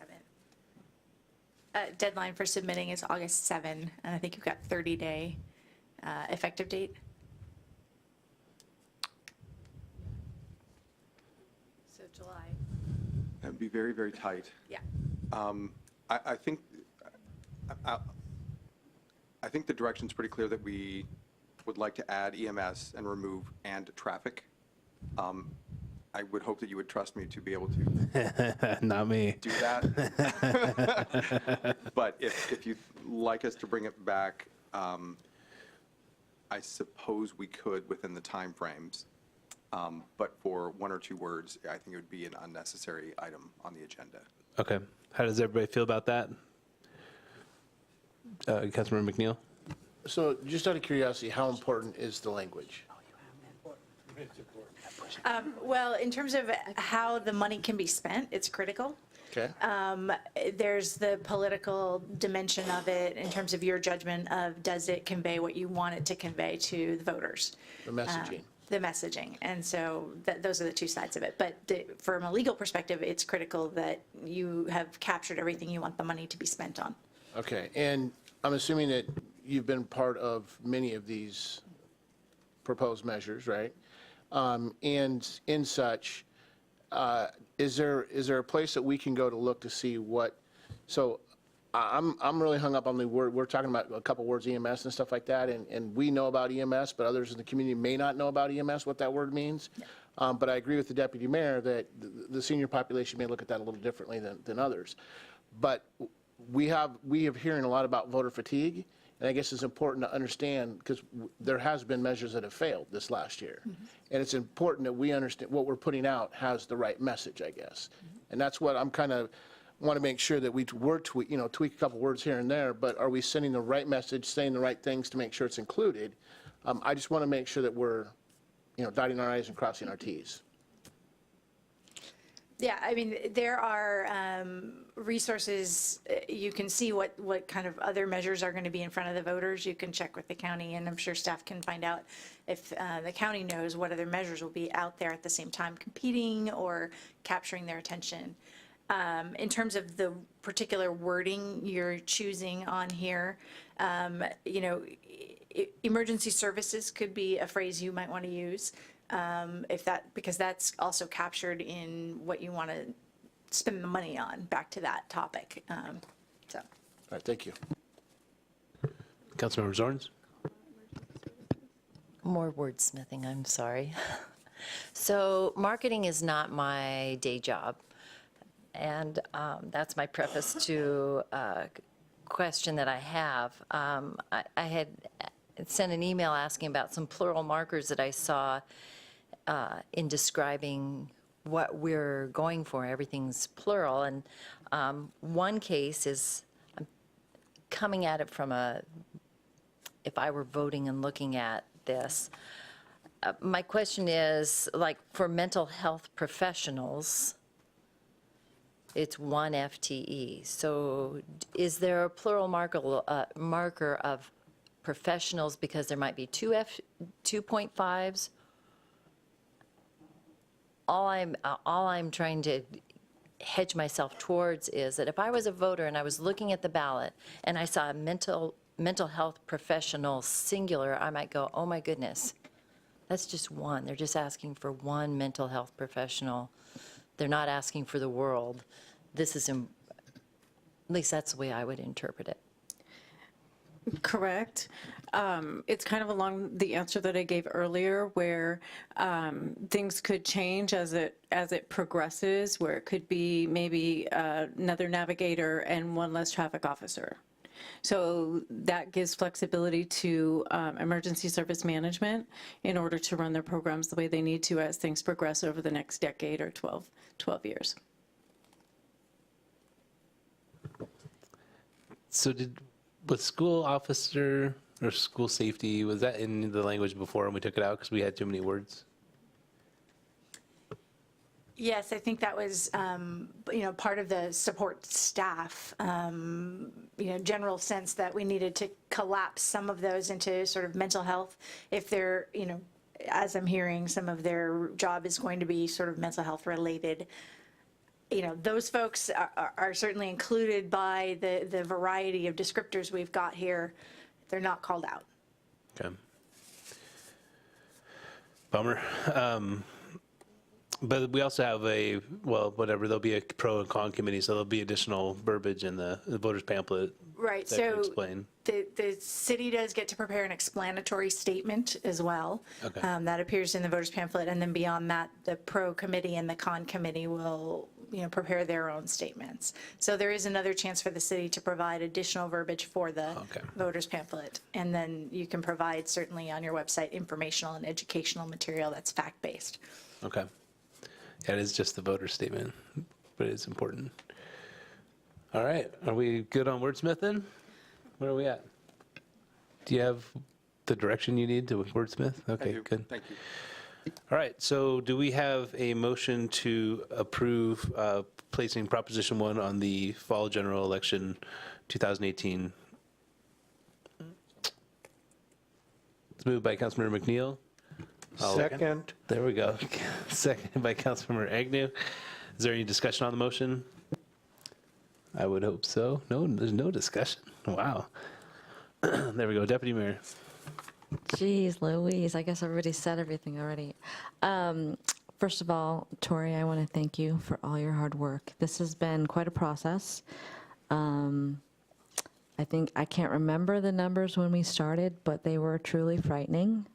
7th. Deadline for submitting is August 7, and I think you've got 30-day effective date. So July, That would be very, very tight. yeah. I think the direction's pretty clear that we would like to add EMS and remove "and traffic." I would hope that you would trust me to be able to Not me. do that. But if you'd like us to bring it back, I suppose we could within the timeframes. But for 1 or 2 words, I think it would be an unnecessary item on the agenda. Okay. How does everybody feel about that? Councilmember McNeil? So just out of curiosity, how important is the language? Well, in terms of how the money can be spent, it's critical. Okay? There's the political dimension of it in terms of your judgment of does it convey what you want it to convey to the voters? The messaging. The messaging. And so those are the two sides of it. But from a legal perspective, it's critical that you have captured everything you want the money to be spent on. Okay, and I'm assuming that you've been part of many of these proposed measures, right? And in such, is there a place that we can go to look to see what, so I'm really hung up on the word, we're talking about a couple words EMS and stuff like that, and we know about EMS, but others in the community may not know about EMS, what that word means. But I agree with the deputy mayor that the senior population may look at that a little differently than others. But we have hearing a lot about voter fatigue, and I guess it's important to understand, because there has been measures that have failed this last year. And it's important that we understand what we're putting out has the right message, I guess. And that's what I'm kind of, want to make sure that we tweak a couple words here and there, but are we sending the right message, saying the right things to make sure it's included? I just want to make sure that we're, dotting our I's and crossing our T's. Yeah, I mean, there are resources, you can see what kind of other measures are going to be in front of the voters. You can check with the county, and I'm sure staff can find out if the county knows what other measures will be out there at the same time competing or capturing their attention. In terms of the particular wording you're choosing on here, emergency services could be a phrase you might want to use. Because that's also captured in what you want to spend the money on, back to that topic. So. All right, thank you. Councilmember Zorns? More wordsmithing, I'm sorry. So marketing is not my day job. And that's my preface to a question that I have. I had sent an email asking about some plural markers that I saw in describing what we're going for. Everything's plural. And one case is, I'm coming at it from if I were voting and looking at this, my question is, like, for mental health professionals, it's 1 FTE. So is there a plural marker of professionals because there might be 2.5s? All I'm trying to hedge myself towards is that if I was a voter and I was looking at the ballot and I saw a mental health professional singular, I might go, oh my goodness, that's just one. They're just asking for one mental health professional. They're not asking for the world. This is, at least that's the way I would interpret it. Correct. It's kind of along the answer that I gave earlier, where things could change as it progresses, where it could be maybe another navigator and one less traffic officer. So that gives flexibility to emergency service management in order to run their programs the way they need to as things progress over the next decade or 12 years. So was school officer or school safety, was that in the language before and we took it out because we had too many words? Yes, I think that was part of the support staff, general sense that we needed to collapse some of those into sort of mental health. If they're, as I'm hearing, some of their job is going to be sort of mental health related. Those folks are certainly included by the variety of descriptors we've got here. They're not called out. Okay. Bummer. But we also have there'll be a pro and con committee, so there'll be additional verbiage in the voters pamphlet. Right, that can so explain. the city does get to prepare an explanatory statement as well. Okay. That appears in the voters pamphlet, and then beyond that, the pro committee and the con committee will, prepare their own statements. So there is another chance for the city to provide additional verbiage for the voters pamphlet. And then you can provide certainly on your website informational and educational material that's fact-based. Okay. Yeah, it is just the voter statement, but it's important. All right, are we good on wordsmithing? Where are we at? Do you have the direction you need to wordsmith? Okay, I do. good. Thank you. All right, so do we have a motion to approve placing Proposition 1 on the fall general election 2018? It's moved by Councilmember McNeil. Second. There we go. Second by Councilmember Agnew. Is there any discussion on the motion? I would hope so. No, there's no discussion. Wow. There we go. Deputy Mayor. Jeez Louise, I guess everybody said everything already. First of all, Tori, I want to thank you for all your hard work. This has been quite a process. I think I can't remember the numbers when we started, but they were truly frightening.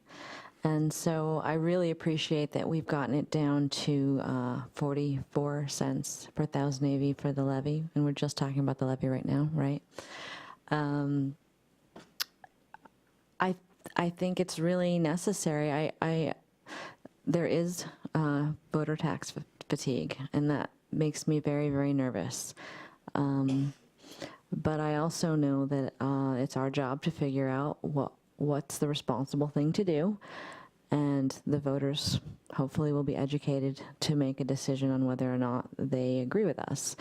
And so I really appreciate that we've gotten it down to 44 cents per thousand AV for the levy. And we're just talking about the levy right now, right? I think it's really necessary. There is voter tax fatigue, and that makes me very, very nervous. But I also know that it's our job to figure out what's the responsible thing to do, and the voters hopefully will be educated to make a decision on whether or not they agree with us.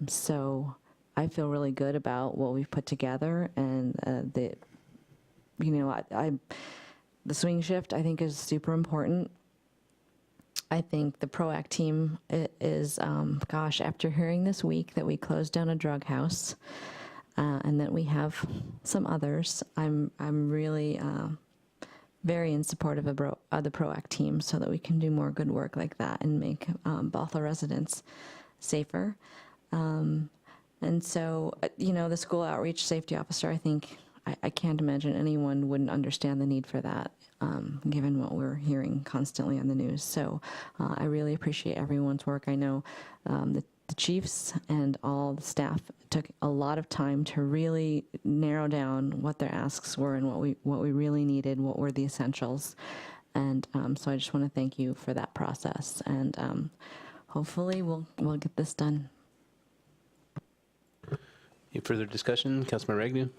So I feel really good about what we've put together, and the swing shift I think is super important. I think the PROACT team is, after hearing this week that we closed down a drug house, and that we have some others, I'm really very in support of the PROACT team so that we can do more good work like that and make Bothell residents safer. And so, the school outreach safety officer, I think, I can't imagine anyone wouldn't understand the need for that, given what we're hearing constantly on the news. So I really appreciate everyone's work. I know the chiefs and all the staff took a lot of time to really narrow down what their asks were and what we really needed, what were the essentials. And so I just want to thank you for that process. And hopefully we'll get this done. Any further discussion? Councilmember Agnew?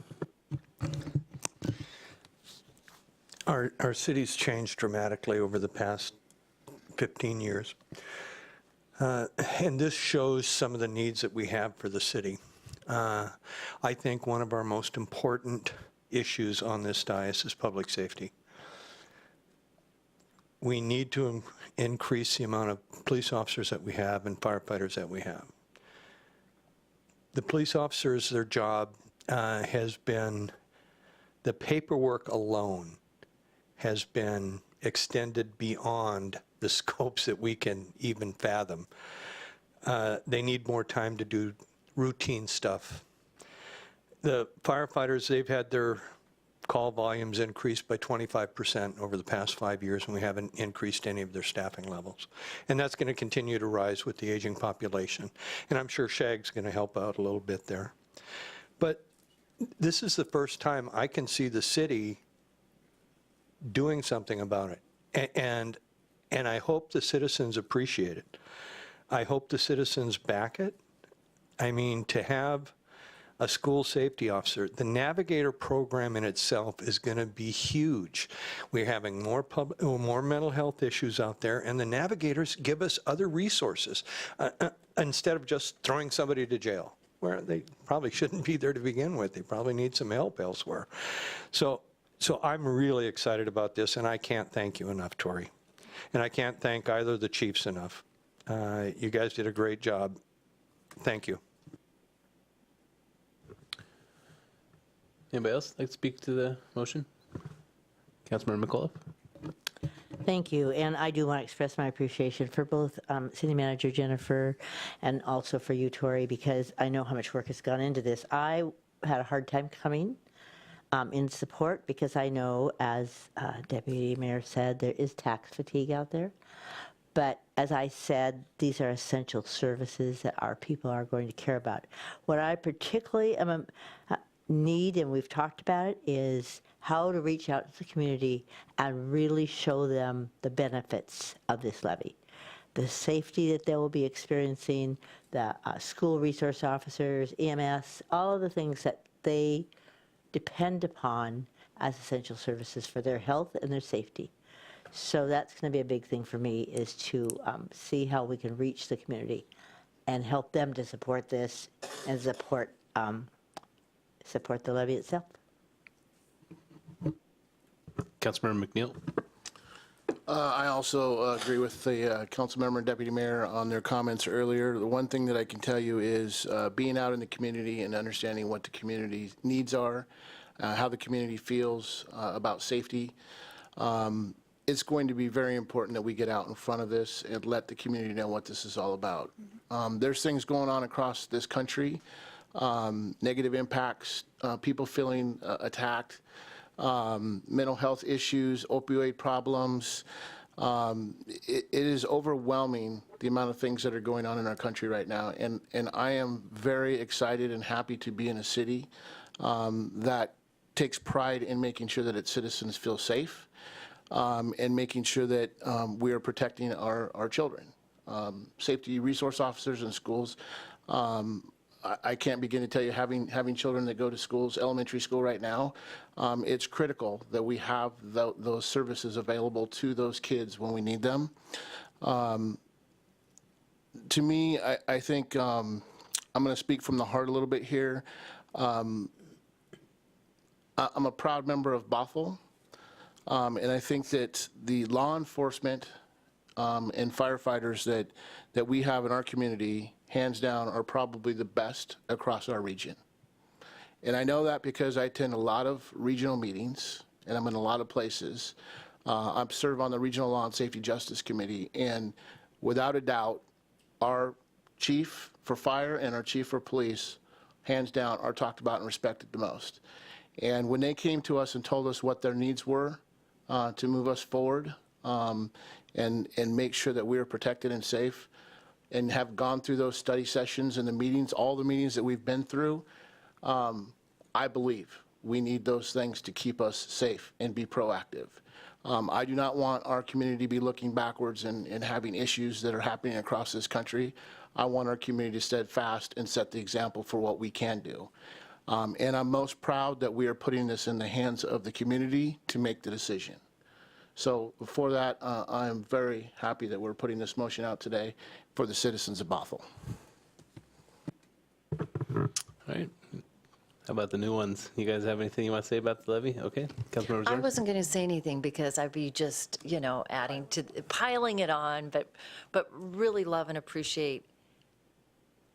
Our city's changed dramatically over the past 15 years. And this shows some of the needs that we have for the city. I think one of our most important issues on this dais is public safety. We need to increase the amount of police officers that we have and firefighters that we have. The police officers, their job has been, the paperwork alone has been extended beyond the scopes that we can even fathom. They need more time to do routine stuff. The firefighters, they've had their call volumes increased by 25% over the past 5 years, and we haven't increased any of their staffing levels. And that's going to continue to rise with the aging population. And I'm sure SHAG's going to help out a little bit there. But this is the first time I can see the city doing something about it. And I hope the citizens appreciate it. I hope the citizens back it. I mean, to have a school safety officer. The Navigator program in itself is going to be huge. We're having more mental health issues out there, and the Navigators give us other resources instead of just throwing somebody to jail, where they probably shouldn't be there to begin with. They probably need some help elsewhere. So I'm really excited about this, and I can't thank you enough, Tori. And I can't thank either of the chiefs enough. You guys did a great job. Thank you. Anybody else like to speak to the motion? Councilmember McAuliffe? Thank you, and I do want to express my appreciation for both City Manager Jennifer and also for you, Tori, because I know how much work has gone into this. I had a hard time coming in support because I know, as Deputy Mayor said, there is tax fatigue out there. But as I said, these are essential services that our people are going to care about. What I particularly need, and we've talked about it, is how to reach out to the community and really show them the benefits of this levy. The safety that they will be experiencing, the school resource officers, EMS, all of the things that they depend upon as essential services for their health and their safety. So that's going to be a big thing for me, is to see how we can reach the community and help them to support this and support the levy itself. Councilmember McNeil? I also agree with the council member and deputy mayor on their comments earlier. The one thing that I can tell you is being out in the community and understanding what the community needs are, how the community feels about safety. It's going to be very important that we get out in front of this and let the community know what this is all about. There's things going on across this country, negative impacts, people feeling attacked, mental health issues, opioid problems. It is overwhelming, the amount of things that are going on in our country right now. And I am very excited and happy to be in a city that takes pride in making sure that its citizens feel safe. And making sure that we are protecting our children. Safety resource officers in schools, I can't begin to tell you, having children that go to schools, elementary school right now, it's critical that we have those services available to those kids when we need them. To me, I think I'm going to speak from the heart a little bit here. I'm a proud member of Bothell. And I think that the law enforcement and firefighters that we have in our community, hands down, are probably the best across our region. And I know that because I attend a lot of regional meetings, and I'm in a lot of places. I serve on the Regional Law and Safety Justice Committee, and without a doubt, our chief for fire and our chief for police, hands down, are talked about and respected the most. And when they came to us and told us what their needs were, to move us forward and make sure that we are protected and safe, and have gone through those study sessions and the meetings, all the meetings that we've been through, I believe we need those things to keep us safe and be proactive. I do not want our community to be looking backwards and having issues that are happening across this country. I want our community to steadfast and set the example for what we can do. And I'm most proud that we are putting this in the hands of the community to make the decision. So for that, I'm very happy that we're putting this motion out today for the citizens of Bothell. All right. How about the new ones? You guys have anything you want to say about the levy? Okay. Councilmember I Zorn? wasn't going to say anything because I'd be just, adding to, piling it on, but really love and appreciate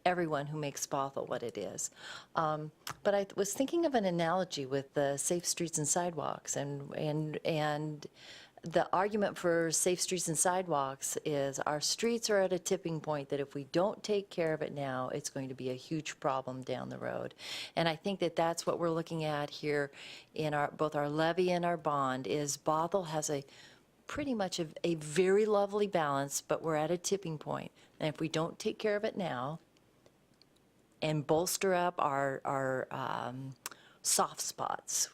everyone who makes Bothell what it is. But I was thinking of an analogy with the safe streets and sidewalks, and the argument for safe streets and sidewalks is our streets are at a tipping point that if we don't take care of it now, it's going to be a huge problem down the road. And I think that that's what we're looking at here in both our levy and our bond, is Bothell has pretty much a very lovely balance, but we're at a tipping point. And if we don't take care of it now and bolster up our soft spots,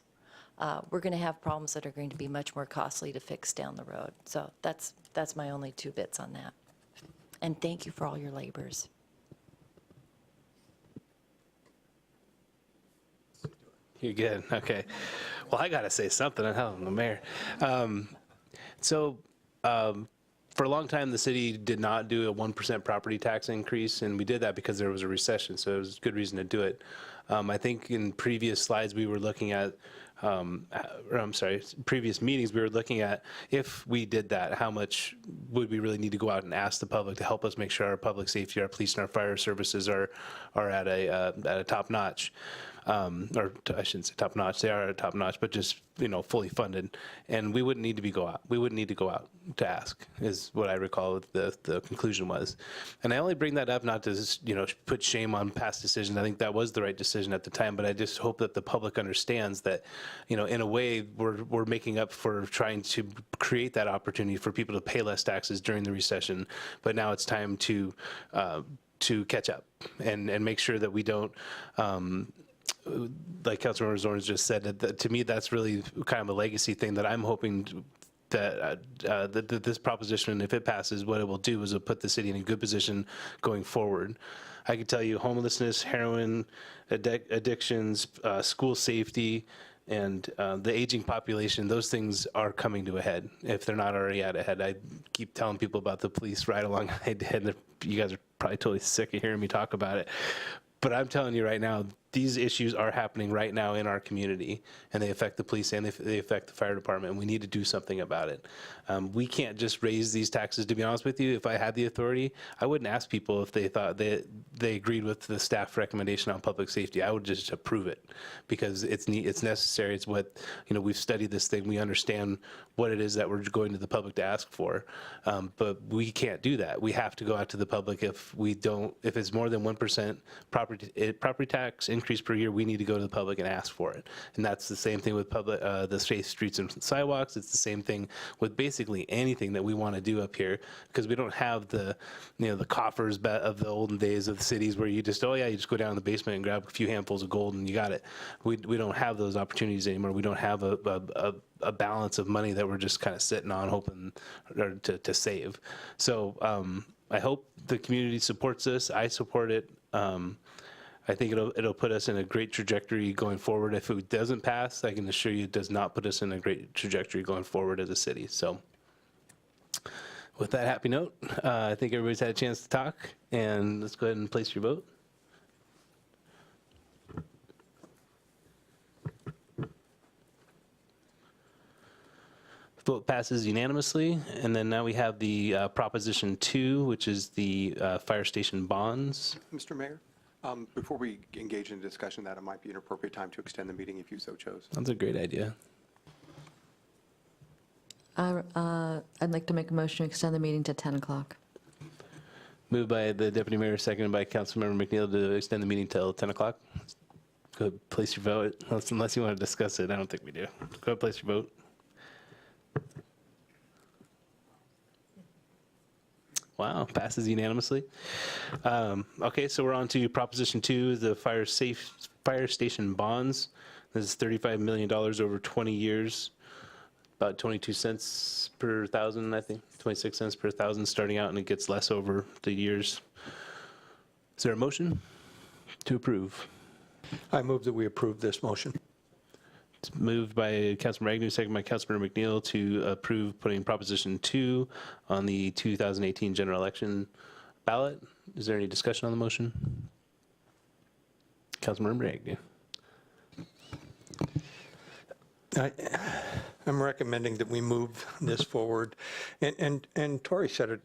we're going to have problems that are going to be much more costly to fix down the road. So that's my only 2 bits on that. And thank you for all your labors. You're good, okay. Well, I gotta say something, I'm the mayor. For a long time, the city did not do a 1% property tax increase, and we did that because there was a recession, so it was a good reason to do it. I think in previous slides, we were looking at, previous meetings, we were looking at if we did that, how much would we really need to go out and ask the public to help us make sure our public safety, our police and our fire services are at a top notch. Or I shouldn't say top notch, they are at top notch, but just, fully funded. And we wouldn't need to go out to ask, is what I recall the conclusion was. And I only bring that up not to, put shame on past decisions. I think that was the right decision at the time, but I just hope that the public understands that, in a way, we're making up for trying to create that opportunity for people to pay less taxes during the recession. But now it's time to catch up and make sure that we don't, like Councilmember Zornes just said, that to me, that's really kind of a legacy thing that I'm hoping that this proposition, if it passes, what it will do is it'll put the city in a good position going forward. I can tell you homelessness, heroin, addictions, school safety, and the aging population, those things are coming to a head, if they're not already at a head. I keep telling people about the police ride-along I did. You guys are probably totally sick of hearing me talk about it. But I'm telling you right now, these issues are happening right now in our community, and they affect the police and they affect the fire department, and we need to do something about it. We can't just raise these taxes. To be honest with you, if I had the authority, I wouldn't ask people if they thought they agreed with the staff recommendation on public safety. I would just approve it because it's necessary. It's what, we've studied this thing. We understand what it is that we're going to the public to ask for, but we can't do that. We have to go out to the public. If it's more than 1% property tax increase per year, we need to go to the public and ask for it. And that's the same thing with the safe streets and sidewalks. It's the same thing with basically anything that we want to do up here, because we don't have the coffers of the olden days of the cities where you just, you just go down in the basement and grab a few handfuls of gold and you got it. We don't have those opportunities anymore. We don't have a balance of money that we're just kind of sitting on hoping to save. So I hope the community supports this. I support it. I think it'll put us in a great trajectory going forward. If it doesn't pass, I can assure you it does not put us in a great trajectory going forward as a city. So with that happy note, I think everybody's had a chance to talk, and let's go ahead and place your vote. Vote passes unanimously, and then now we have the Proposition 2, which is the fire station bonds. Mr. Mayor, before we engage in a discussion, that it might be an appropriate time to extend the meeting if you so chose. That's a great idea. I'd like to make a motion to extend the meeting to 10 o'clock. Moved by the Deputy Mayor, seconded by Councilmember McNeil to extend the meeting till 10 o'clock. Go ahead, place your vote, unless you want to discuss it. I don't think we do. Go ahead, place your vote. Wow, passes unanimously. Okay, so we're on to Proposition 2, the fire station bonds. This is $35 million over 20 years, about 22 cents per thousand, I think, 26 cents per thousand starting out, and it gets less over the years. Is there a motion to approve? I move that we approve this motion. It's moved by Councilmember Agnew, second by Councilmember McNeil to approve putting Proposition 2 on the 2018 general election ballot. Is there any discussion on the motion? Councilmember Agnew. I'm recommending that we move this forward. And Tori said it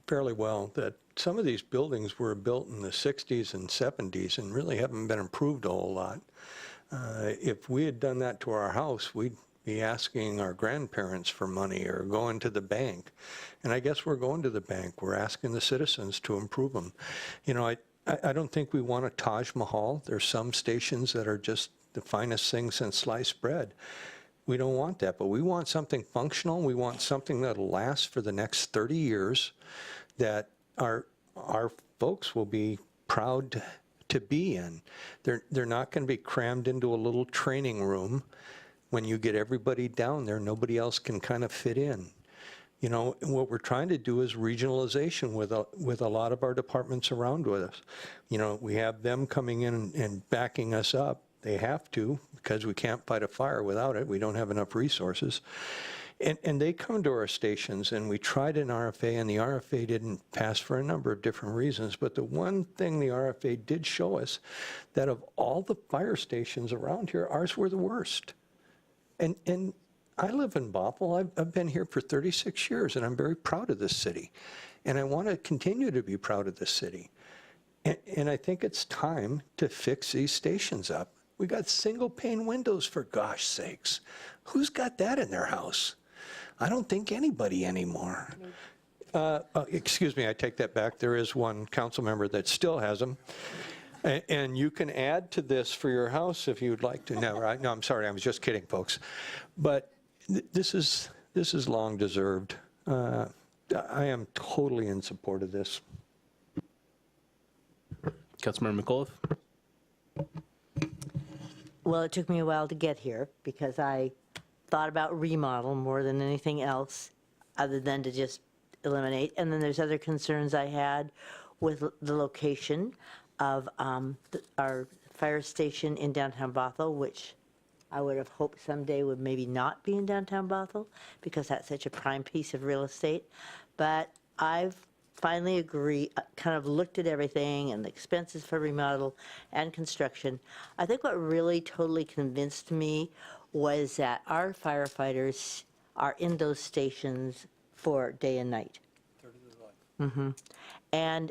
fairly well, that some of these buildings were built in the 60s and 70s and really haven't been improved a whole lot. If we had done that to our house, we'd be asking our grandparents for money or going to the bank. And I guess we're going to the bank. We're asking the citizens to improve them. I don't think we want a Taj Mahal. There's some stations that are just the finest thing since sliced bread. We don't want that, but we want something functional. We want something that'll last for the next 30 years, that our folks will be proud to be in. They're not going to be crammed into a little training room. When you get everybody down there, nobody else can kind of fit in. What we're trying to do is regionalization with a lot of our departments around with us. We have them coming in and backing us up, They have to, because we can't fight a fire without it. We don't have enough resources. And they come to our stations, and we tried an RFA, and the RFA didn't pass for a number of different reasons. But the one thing the RFA did show us, that of all the fire stations around here, ours were the worst. And I live in Bothell. I've been here for 36 years, and I'm very proud of this city. And I want to continue to be proud of this city. And I think it's time to fix these stations up. We got single pane windows, for gosh sakes. Who's got that in their house? I don't think anybody anymore. Excuse me, I take that back. There is one council member that still has them. And you can add to this for your house if you'd like to. No, I'm sorry, I was just kidding, folks. But this is long deserved. I am totally in support of this. Councilmember McAuliffe? Well, it took me a while to get here because I thought about remodel more than anything else, other than to just eliminate. And then there's other concerns I had with the location of our fire station in downtown Bothell, which I would have hoped someday would maybe not be in downtown Bothell because that's such a prime piece of real estate. But I've finally kind of looked at everything and the expenses for remodel and construction. I think what really totally convinced me was that our firefighters are in those stations for day and night. And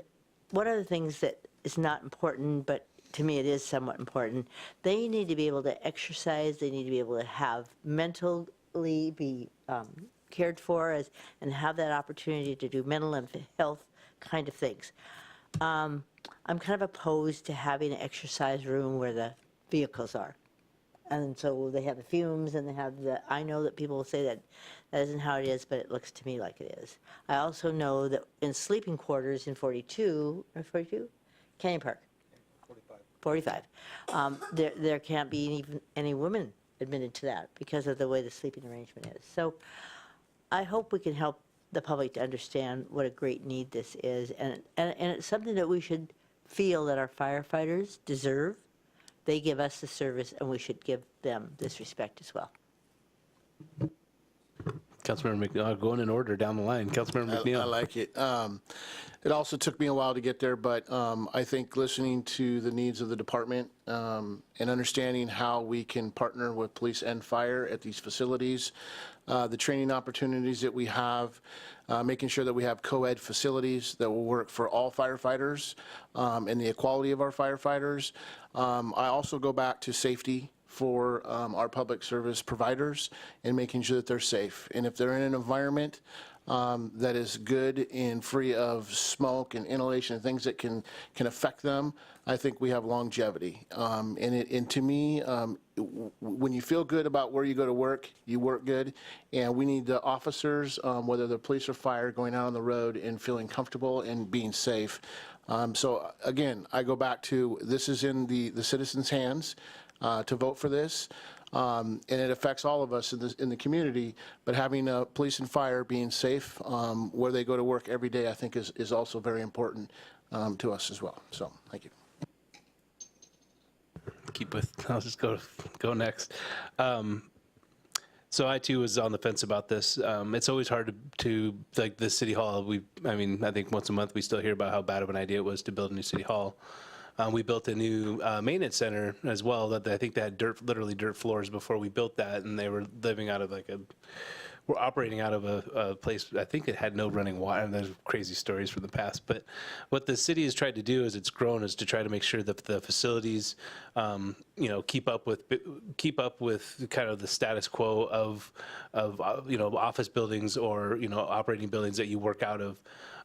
one of the things that is not important, but to me it is somewhat important, they need to be able to exercise, they need to be able to have mentally be cared for and have that opportunity to do mental and health kind of things. I'm kind of opposed to having an exercise room where the vehicles are. And so they have the fumes and they have I know that people will say that isn't how it is, but it looks to me like it is. I also know that in sleeping quarters in 42, Canyon Park, 45, there can't be even any women admitted to that because of the way the sleeping arrangement is. So I hope we can help the public to understand what a great need this is. And it's something that we should feel that our firefighters deserve. They give us the service, and we should give them this respect as well. Councilmember McNeil, going in order down the line. Councilmember McNeil. I like it. It also took me a while to get there, but I think listening to the needs of the department and understanding how we can partner with police and fire at these facilities, the training opportunities that we have, making sure that we have co-ed facilities that will work for all firefighters and the equality of our firefighters. I also go back to safety for our public service providers and making sure that they're safe. And if they're in an environment that is good and free of smoke and inhalation and things that can affect them, I think we have longevity. And to me, when you feel good about where you go to work, you work good. And we need the officers, whether they're police or fire, going out on the road and feeling comfortable and being safe. So again, I go back to this is in the citizens' hands to vote for this. And it affects all of us in the community, but having police and fire being safe where they go to work every day, I think is also very important to us as well. So, thank you. I'll just go next. So I too was on the fence about this. It's always hard to like the city hall. I think once a month we still hear about how bad of an idea it was to build a new city hall. We built a new maintenance center as well that I think they had literally dirt floors before we built that, and they were living out of we're operating out of a place, I think it had no running water, and there's crazy stories from the past. But what the city has tried to do as it's grown is to try to make sure that the facilities, keep up with kind of the status quo of office buildings or, operating buildings that you work out of.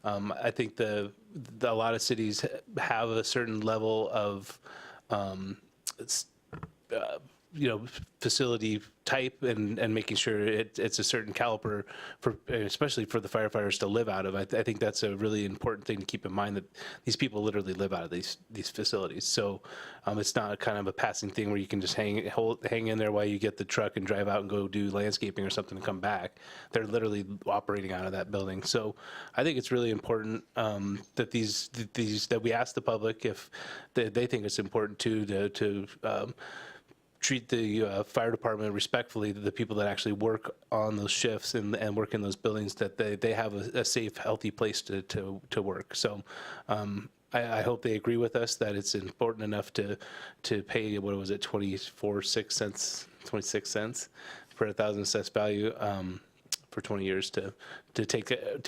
I think a lot of cities have a certain level of, facility type and making sure it's a certain caliber especially for the firefighters to live out of. I think that's a really important thing to keep in mind, that these people literally live out of these facilities. So it's not kind of a passing thing where you can just hang in there while you get the truck and drive out and go do landscaping or something and come back. They're literally operating out of that building. So I think it's really important that that we ask the public if they think it's important to treat the fire department respectfully, the people that actually work on those shifts and work in those buildings, that they have a safe, healthy place to work. So I hope they agree with us that it's important enough to pay, what was it, 26 cents per 1,000 assessed value for 20 years to take I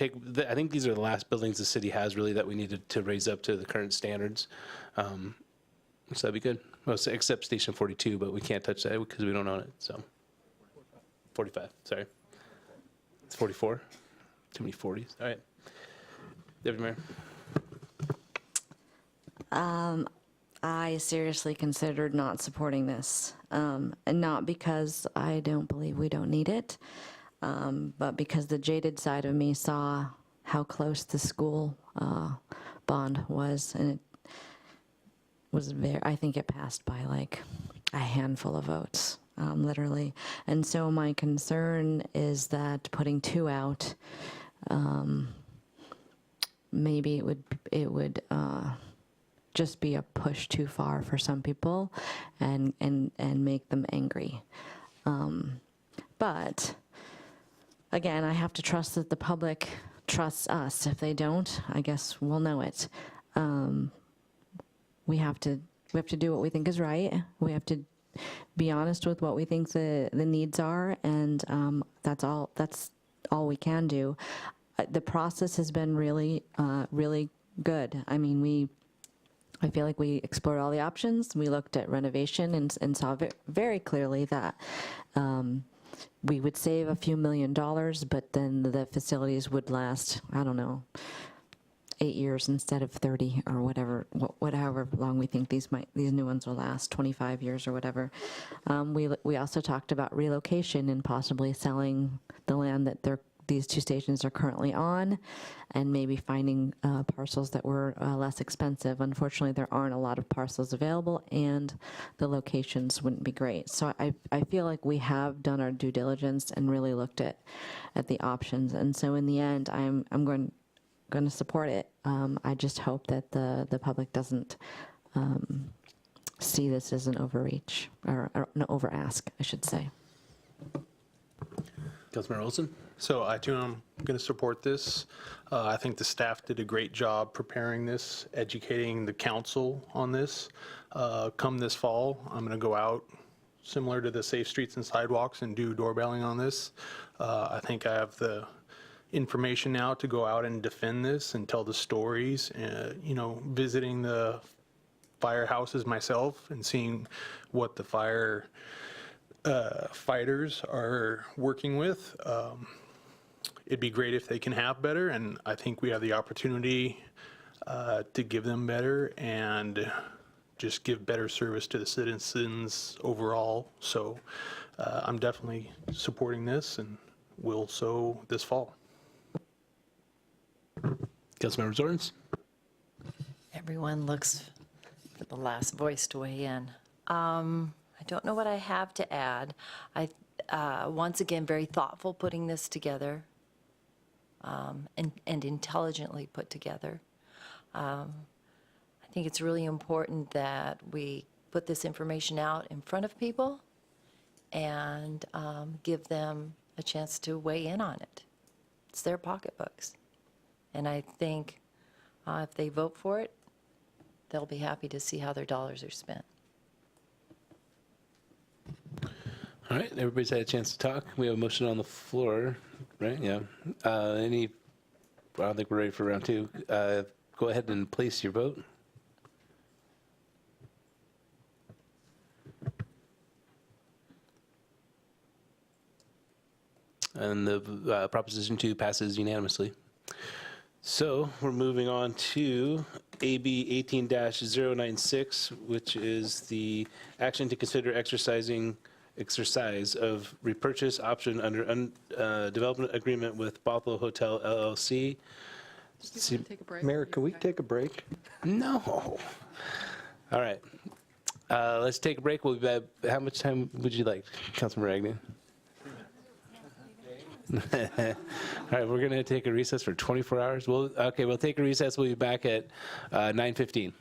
think these are the last buildings the city has really that we needed to raise up to the current standards. So that'd be good. Well, except Station 42, but we can't touch that because we don't own it, so. 45, sorry. It's 44? Too many 40s, all right. Deputy Mayor. I seriously considered not supporting this, and not because I don't believe we don't need it, but because the jaded side of me saw how close the school bond was, and it was I think it passed by like a handful of votes, literally. And so my concern is that putting 2 out, maybe it would just be a push too far for some people and make them angry. But again, I have to trust that the public trusts us. If they don't, I guess we'll know it. We have to do what we think is right. We have to be honest with what we think the needs are, and that's all we can do. The process has been really good. I mean, I feel like we explored all the options. We looked at renovation and saw very clearly that we would save a few $1 million, but then the facilities would last, I don't know, 8 years instead of 30 or whatever, however long we think these new ones will last, 25 years or whatever. We also talked about relocation and possibly selling the land that these 2 stations are currently on, and maybe finding parcels that were less expensive. Unfortunately, there aren't a lot of parcels available, and the locations wouldn't be great. So I feel like we have done our due diligence and really looked at the options. And so in the end, I'm going to support it. I just hope that the public doesn't see this as an overreach, or an over ask, I should say. Councilmember Olson? So I too am going to support this. I think the staff did a great job preparing this, educating the council on this. Come this fall, I'm going to go out, similar to the Safe Streets and Sidewalks, and do doorbelling on this. I think I have the information now to go out and defend this and tell the stories. You know, visiting the firehouses myself and seeing what the fighters are working with. It'd be great if they can have better, and I think we have the opportunity to give them better and just give better service to the citizens overall. So I'm definitely supporting this, and will so this fall. Councilmember Zorns? Everyone looks for the last voice to weigh in. I don't know what I have to add. Once again, very thoughtful putting this together, and intelligently put together. I think it's really important that we put this information out in front of people and give them a chance to weigh in on it. It's their pocketbooks. And I think if they vote for it, they'll be happy to see how their dollars are spent. All right, everybody's had a chance to talk. We have a motion on the floor, right? Yeah. I don't think we're ready for round 2. Go ahead and place your vote. And the Proposition 2 passes unanimously. So we're moving on to AB 18-096, which is the action to consider exercise of repurchase option under development agreement with Bothell Hotel LLC. Mayor, can we take a break? No. All right. Let's take a break. We'll be back. How much time would you like, Councilman Agnew? All right, we're going to take a recess for 24 hours. We'll take a recess. We'll be back at 9:15.